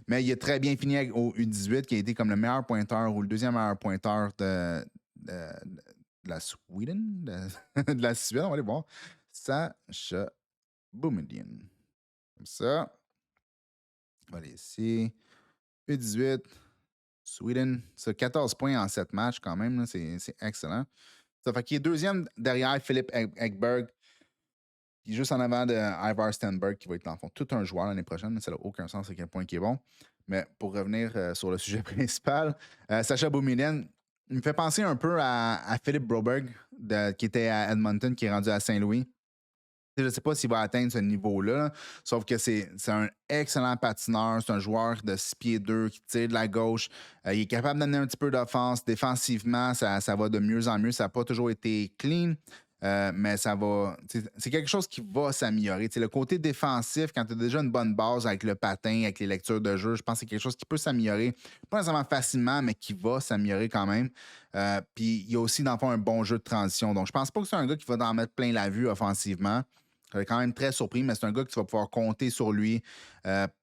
mais il a très bien fini au U18, qui a été comme le meilleur pointeur ou le deuxième meilleur pointeur de la Sweden, de la Suède. On va aller voir. Sacha Boumedienne. Comme ça. On va aller ici. U18, Sweden. Ça, 14 points en 7 matchs quand même. C'est excellent. Ça fait qu'il est deuxième derrière Philippe Ekberg. Puis juste en avant de Ivar Stenberg, qui va être, dans le fond, tout un joueur l'année prochaine. Ça n'a aucun sens à quel point il est bon. Mais pour revenir sur le sujet principal, Sacha Boumedienne, il me fait penser un peu à Philippe Broberg, qui était à Edmonton, qui est rendu à Saint-Louis. Je ne sais pas s'il va atteindre ce niveau-là, là, sauf que c'est un excellent patineur. C'est un joueur de 6 pieds 2 qui tire de la gauche. Il est capable d'amener un petit peu d'offense. Défensivement, ça va de mieux en mieux. Ça n'a pas toujours été clean. Mais ça va. C'est quelque chose qui va s'améliorer. Le côté défensif, quand tu as déjà une bonne base avec le patin, avec les lectures de jeu, je pense que c'est quelque chose qui peut s'améliorer. Pas nécessairement facilement, mais qui va s'améliorer quand même. Puis il y a aussi, dans le fond, un bon jeu de transition. Donc, je pense pas que c'est un gars qui va en mettre plein la vue offensivement. Je suis quand même très surpris, mais c'est un gars que tu vas pouvoir compter sur lui.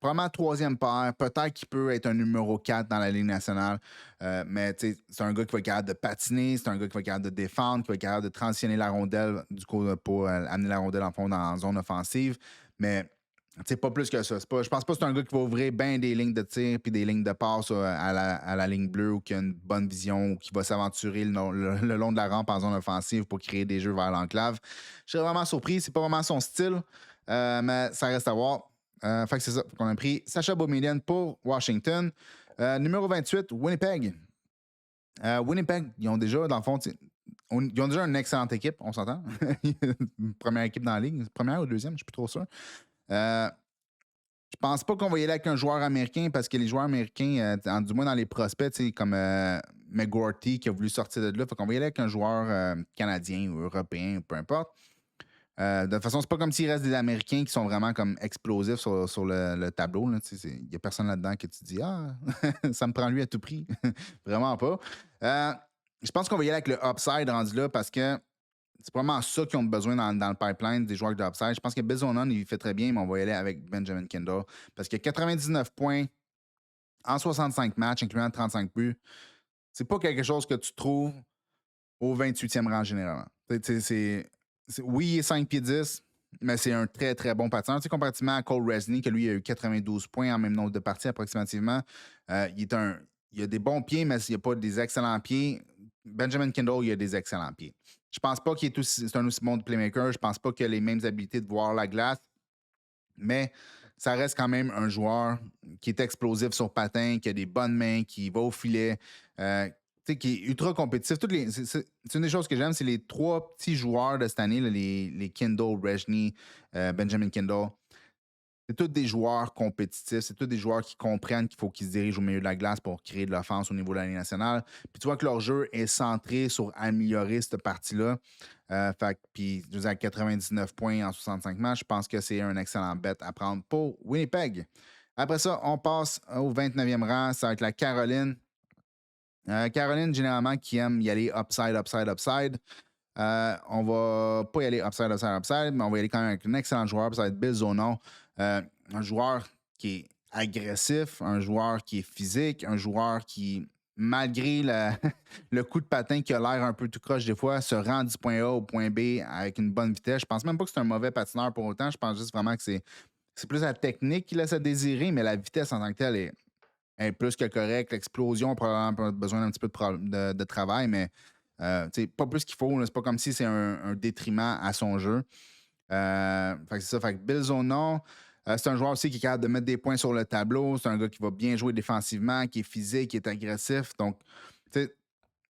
Probablement troisième paire. Peut-être qu'il peut être un numéro 4 dans la Ligue nationale. Mais c'est un gars qui va être capable de patiner. C'est un gars qui va être capable de défendre, qui va être capable de transitionner la rondelle du coup pour amener la rondelle en fond dans la zone offensive. Mais pas plus que ça. Je pense pas que c'est un gars qui va ouvrir bien des lignes de tir puis des lignes de passe à la ligne bleue ou qui a une bonne vision ou qui va s'aventurer le long de la rampe en zone offensive pour créer des jeux vers l'enclave. Je suis vraiment surpris. C'est pas vraiment son style, mais ça reste à voir. Fait que c'est ça qu'on a pris. Sacha Boumedienne pour Washington. Numéro 28, Winnipeg. Winnipeg, ils ont déjà, dans le fond, ils ont déjà une excellente équipe, on s'entend. Première équipe dans la ligue. Première ou deuxième, je suis plus trop sûr. Je pense pas qu'on va y aller avec un joueur américain parce que les joueurs américains, du moins dans les prospects, comme McGorty qui a voulu sortir de là, fait qu'on va y aller avec un joueur canadien ou européen, ou peu importe. De toute façon, c'est pas comme s'il reste des Américains qui sont vraiment comme explosifs sur le tableau. Il n'y a personne là-dedans que tu dis Ah, ça me prend lui à tout prix. Vraiment pas. Je pense qu'on va y aller avec le upside rendu là parce que c'est probablement ça qu'ils ont besoin dans le pipeline des joueurs de upside. Je pense que Bezonon, il fait très bien, mais on va y aller avec Benjamin Kendall. Parce que 99 points en 65 matchs, incluant 35 buts, c'est pas quelque chose que tu trouves au 28e rang généralement. Oui, il est 5 pieds 10, mais c'est un très, très bon patineur. Comparativement à Cole Resney, que lui a eu 92 points en même nombre de parties approximativement, il a des bons pieds, mais il n'a pas des excellents pieds. Benjamin Kendall, il a des excellents pieds. Je pense pas qu'il est un aussi bon de playmaker. Je pense pas qu'il a les mêmes habiletés de voir la glace, mais ça reste quand même un joueur qui est explosif sur patin, qui a des bonnes mains, qui va au filet, qui est ultra compétitif. C'est une des choses que j'aime, c'est les trois petits joueurs de cette année, là, les Kendall, Resney, Benjamin Kendall. C'est tous des joueurs compétitifs, c'est tous des joueurs qui comprennent qu'il faut qu'ils se dirigent au milieu de la glace pour créer de l'offense au niveau de la Ligue nationale. Puis tu vois que leur jeu est centré sur améliorer cette partie-là. Puis, je veux dire, à 99 points en 65 matchs, je pense que c'est un excellent bet à prendre pour Winnipeg. Après ça, on passe au 29e rang. Ça va être la Caroline. Caroline, généralement, qui aime y aller upside, upside, upside. On va pas y aller upside, upside, upside, mais on va y aller quand même avec un excellent joueur. Ça va être Bill Zonon. Un joueur qui est agressif, un joueur qui est physique, un joueur qui malgré le coup de patin qui a l'air un peu tout croche des fois, se rend du point A au point B avec une bonne vitesse. Je pense même pas que c'est un mauvais patineur pour autant. Je pense juste vraiment que c'est plus la technique qui laisse à désirer, mais la vitesse en tant que telle est plus que correcte. L'explosion a probablement besoin d'un petit peu de travail, mais pas plus qu'il faut. C'est pas comme si c'est un détriment à son jeu. Fait que c'est ça. Fait que Bill Zonon, c'est un joueur aussi qui est capable de mettre des points sur le tableau. C'est un gars qui va bien jouer défensivement, qui est physique, qui est agressif. Donc, tu sais,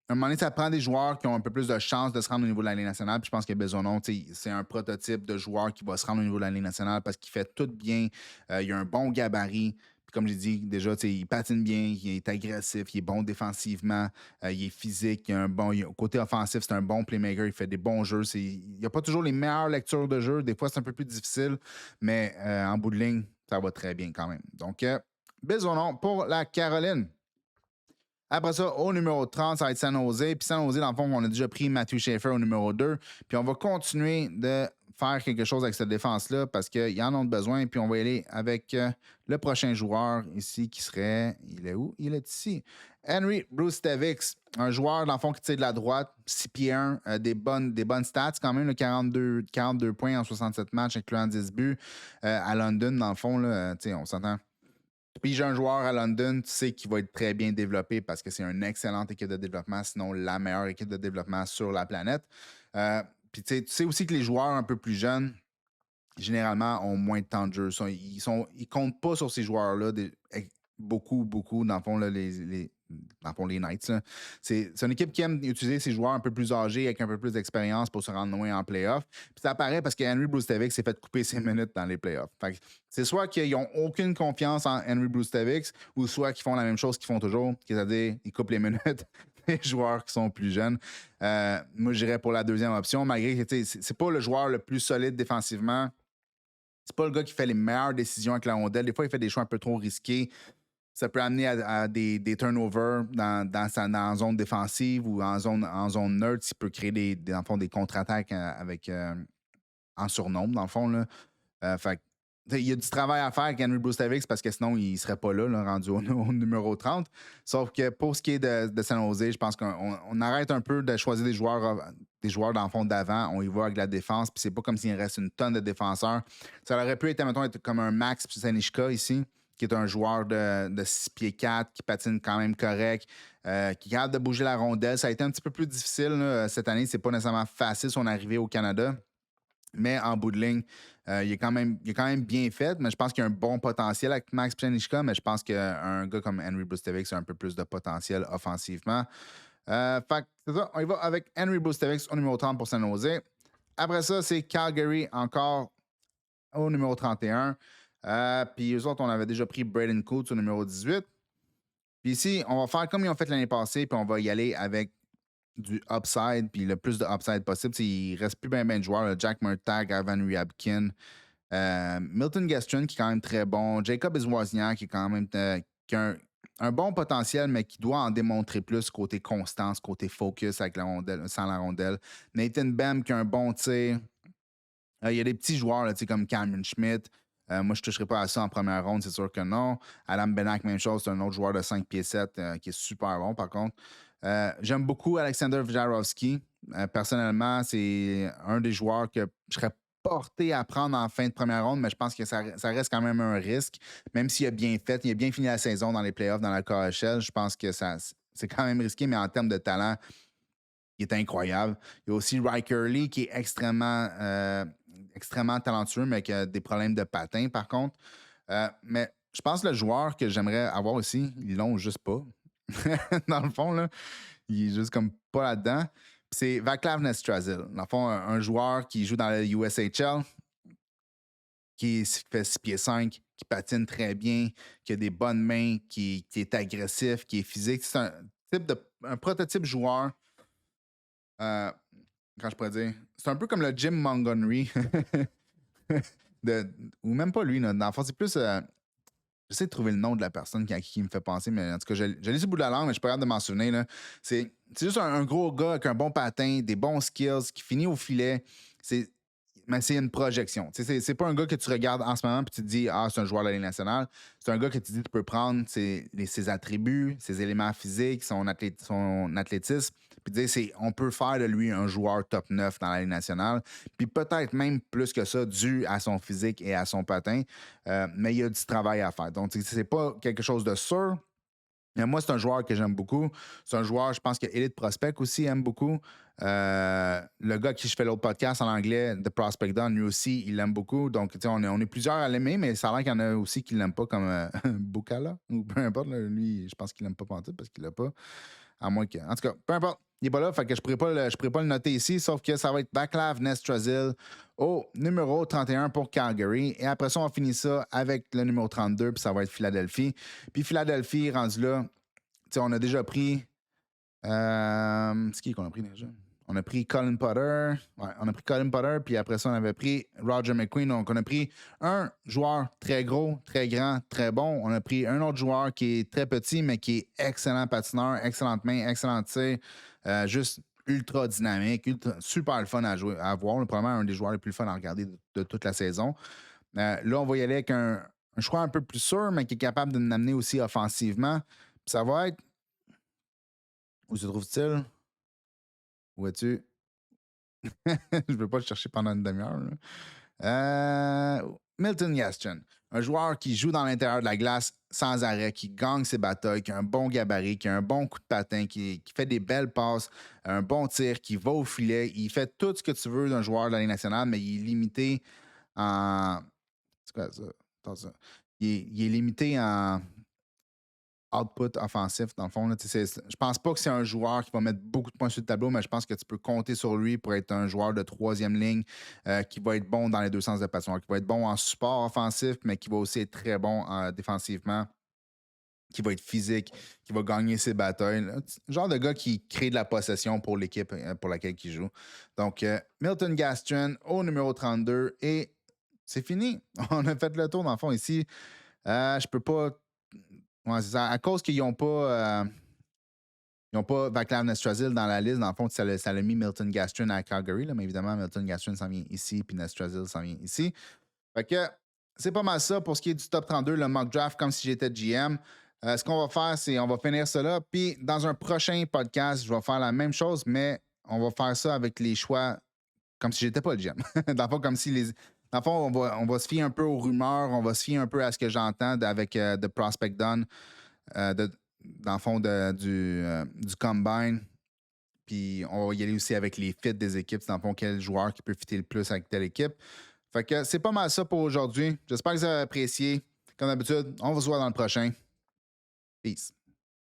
à un moment donné, ça prend des joueurs qui ont un peu plus de chances de se rendre au niveau de la Ligue nationale. Puis je pense que Bezonon, c'est un prototype de joueur qui va se rendre au niveau de la Ligue nationale parce qu'il fait tout bien. Il a un bon gabarit. Puis comme j'ai dit déjà, il patine bien, il est agressif, il est bon défensivement, il est physique, côté offensif, c'est un bon playmaker, il fait des bons jeux. Il n'a pas toujours les meilleures lectures de jeu. Des fois, c'est un peu plus difficile, mais en bout de ligne, ça va très bien quand même. Donc, Bezonon pour la Caroline. Après ça, au numéro 30, ça va être San Jose. Puis San Jose, dans le fond, on a déjà pris Matthew Schaefer au numéro 2. Puis on va continuer de faire quelque chose avec cette défense-là parce qu'ils en ont besoin. Puis on va y aller avec le prochain joueur ici qui serait... Il est où? Il est ici. Henry Broustevics, un joueur, dans le fond, qui tire de la droite, 6 pieds 1, des bonnes stats quand même, 42 points en 67 matchs, incluant 10 buts à London, dans le fond, là, on s'entend. Puis j'ai un joueur à London, tu sais, qui va être très bien développé parce que c'est une excellente équipe de développement, sinon la meilleure équipe de développement sur la planète. Puis tu sais aussi que les joueurs un peu plus jeunes, généralement, ont moins de temps de jeu. Ils comptent pas sur ces joueurs-là beaucoup, dans le fond, là, dans le fond, les Knights. Là. C'est une équipe qui aime utiliser ces joueurs un peu plus âgés avec un peu plus d'expérience pour se rendre loin en playoff. Puis ça apparaît parce que Henry Broustevics s'est fait couper ses minutes dans les playoffs. Fait que c'est soit qu'ils n'ont aucune confiance en Henry Broustevics ou soit qu'ils font la même chose qu'ils font toujours, c'est-à-dire ils coupent les minutes des joueurs qui sont plus jeunes. Moi, j'irais pour la deuxième option, malgré que c'est pas le joueur le plus solide défensivement. C'est pas le gars qui fait les meilleures décisions avec la rondelle. Des fois, il fait des choix un peu trop risqués. Ça peut amener à des turnovers dans zone défensive ou en zone neutre. Il peut créer dans le fond, des contre-attaques en surnombre, dans le fond. Là. Fait il y a du travail à faire avec Henry Broustevics parce que sinon, il ne serait pas là, rendu au numéro 30. Sauf que pour ce qui est de San Jose, je pense qu'on arrête un peu de choisir des joueurs dans le fond d'avant. On y va avec la défense. Puis c'est pas comme s'il reste une tonne de défenseurs. Ça aurait pu être, mettons, comme un Max Psanishka ici, qui est un joueur de 6 pieds 4, qui patine quand même correct, qui est capable de bouger la rondelle. Ça a été un petit peu plus difficile là, cette année. C'est pas nécessairement facile son arrivée au Canada. Mais en bout de ligne, il est quand même bien fait. Mais je pense qu'il y a un bon potentiel avec Max Psanishka. Mais je pense qu'un gars comme Henry Broustevics a un peu plus de potentiel offensivement. Fait que c'est ça. On y va avec Henry Broustevics au numéro 30 pour San Jose. Après ça, c'est Calgary encore au numéro 31. Puis eux autres, on avait déjà pris Braden Coates au numéro 18. Puis ici, on va faire comme ils ont fait l'année passée, puis on va y aller avec du upside, puis le plus de upside possible. Il reste plus bien de joueurs. Là. Jack Murtagh, Ivan Ryabkin, Milton Gastrin, qui est quand même très bon. Jacob Iswazniak, qui est quand même qui a un bon potentiel, mais qui doit en démontrer plus côté constance, côté focus avec la rondelle, sans la rondelle. Nathan Bem, qui a un bon tir. Il y a des petits joueurs là, comme Cameron Schmidt. Moi, je ne toucherai pas à ça en première ronde, c'est sûr que non. Adam Benak, même chose, c'est un autre joueur de 5 pieds 7 qui est super bon, par contre. J'aime beaucoup Alexander Vjarovski. Personnellement, c'est un des joueurs que je serais porté à prendre en fin de première ronde, mais je pense que ça reste quand même un risque. Même s'il a bien fait, il a bien fini la saison dans les playoffs, dans la KHL, je pense que c'est quand même risqué, mais en termes de talent, il est incroyable. Il y a aussi Riker Lee qui est extrêmement talentueux, mais qui a des problèmes de patin, par contre. Mais je pense que le joueur que j'aimerais avoir aussi, ils l'ont juste pas. Dans le fond, là, il est juste comme pas là-dedans. Puis c'est Vaclav Nestrasil. Dans le fond, un joueur qui joue dans la USHL, qui fait 6 pieds 5, qui patine très bien, qui a des bonnes mains, qui est agressif, qui est physique. C'est un prototype joueur. Quand je pourrais dire, c'est un peu comme le Jim Montgomery. Ou même pas lui, dans le fond, c'est plus. J'essaie de trouver le nom de la personne qui me fait penser, mais en tout cas, je l'ai sur le bout de la langue, mais je suis pas capable de m'en souvenir. Là. C'est juste un gros gars avec un bon patin, des bons skills, qui finit au filet. mais c'est une projection. C'est pas un gars que tu regardes en ce moment et tu te dis, ah, c'est un joueur de la Ligue nationale. C'est un gars que tu dis, tu peux prendre ses attributs, ses éléments physiques, son athlétisme, puis dire, on peut faire de lui un joueur top 9 dans la Ligue nationale. Puis peut-être même plus que ça, dû à son physique et à son patin. Mais il y a du travail à faire. Donc, c'est pas quelque chose de sûr. Mais moi, c'est un joueur que j'aime beaucoup. C'est un joueur, je pense que Elite Prospect aussi aime beaucoup. Le gars à qui je fais l'autre podcast en anglais, The Prospect Don, lui aussi, il l'aime beaucoup. Donc, on est plusieurs à l'aimer, mais ça a l'air qu'il y en a aussi qui ne l'aiment pas, comme Bukala, ou peu importe. Là, lui, je pense qu'il l'aime pas pantoute parce qu'il l'a pas. À moins que. En tout cas, peu importe. Il n'est pas là, fait que je ne pourrais pas le noter ici, sauf que ça va être Vaclav Nestrasil au numéro 31 pour Calgary. Et après ça, on finit ça avec le numéro 32, puis ça va être Philadelphie. Puis Philadelphie, rendu là, on a déjà pris. C'est qui qu'on a pris déjà? On a pris Colin Potter. Ouais, on a pris Colin Potter, puis après ça, on avait pris Roger McQueen. Donc, on a pris un joueur très gros, très grand, très bon. On a pris un autre joueur qui est très petit, mais qui est excellent patineur, excellente main, excellent tir, juste ultra dynamique, super le fun à jouer, à voir. Probablement un des joueurs les plus fun à regarder de toute la saison. Là, on va y aller avec un choix un peu plus sûr, mais qui est capable de nous amener aussi offensivement. Puis ça va être. Où se trouve-t-il? Où es-tu? Je ne veux pas le chercher pendant une demi-heure. Milton Gaston, un joueur qui joue dans l'intérieur de la glace sans arrêt, qui gagne ses batailles, qui a un bon gabarit, qui a un bon coup de patin, qui fait des belles passes, un bon tir, qui va au filet. Il fait tout ce que tu veux d'un joueur de la Ligue nationale, mais il est limité en. C'est quoi ça? Attends ça. Il est limité en output offensif, dans le fond. Là, je pense pas que c'est un joueur qui va mettre beaucoup de points sur le tableau, mais je pense que tu peux compter sur lui pour être un joueur de troisième ligne qui va être bon dans les deux sens de patinoire, qui va être bon en support offensif, mais qui va aussi être très bon défensivement, qui va être physique, qui va gagner ses batailles. Là. Genre de gars qui crée de la possession pour l'équipe pour laquelle il joue. Donc, Milton Gaston au numéro 32 et c'est fini. On a fait le tour, dans le fond, ici. Je peux pas. Ouais, c'est ça. À cause qu'ils n'ont pas. Ils n'ont pas Vaclav Nestrasil dans la liste. Dans le fond, ça l'a mis Milton Gastrin à Calgary. Là, mais évidemment, Milton Gastrin s'en vient ici, puis Nestrasil s'en vient ici. Fait que c'est pas mal ça pour ce qui est du top 32, le mock draft, comme si j'étais GM. Ce qu'on va faire, c'est on va finir ça là. Puis dans un prochain podcast, je vais faire la même chose, mais on va faire ça avec les choix comme si j'étais pas le GM. Dans le fond, comme si les. Dans le fond, on va se fier un peu aux rumeurs, on va se fier un peu à ce que j'entends avec The Prospect Done, dans le fond du Combine. Puis on va y aller aussi avec les fits des équipes. Dans le fond, quel joueur qui peut fitter le plus avec telle équipe. Fait que c'est pas mal ça pour aujourd'hui. J'espère que vous avez apprécié. Comme d'habitude, on vous voit dans le prochain. Peace.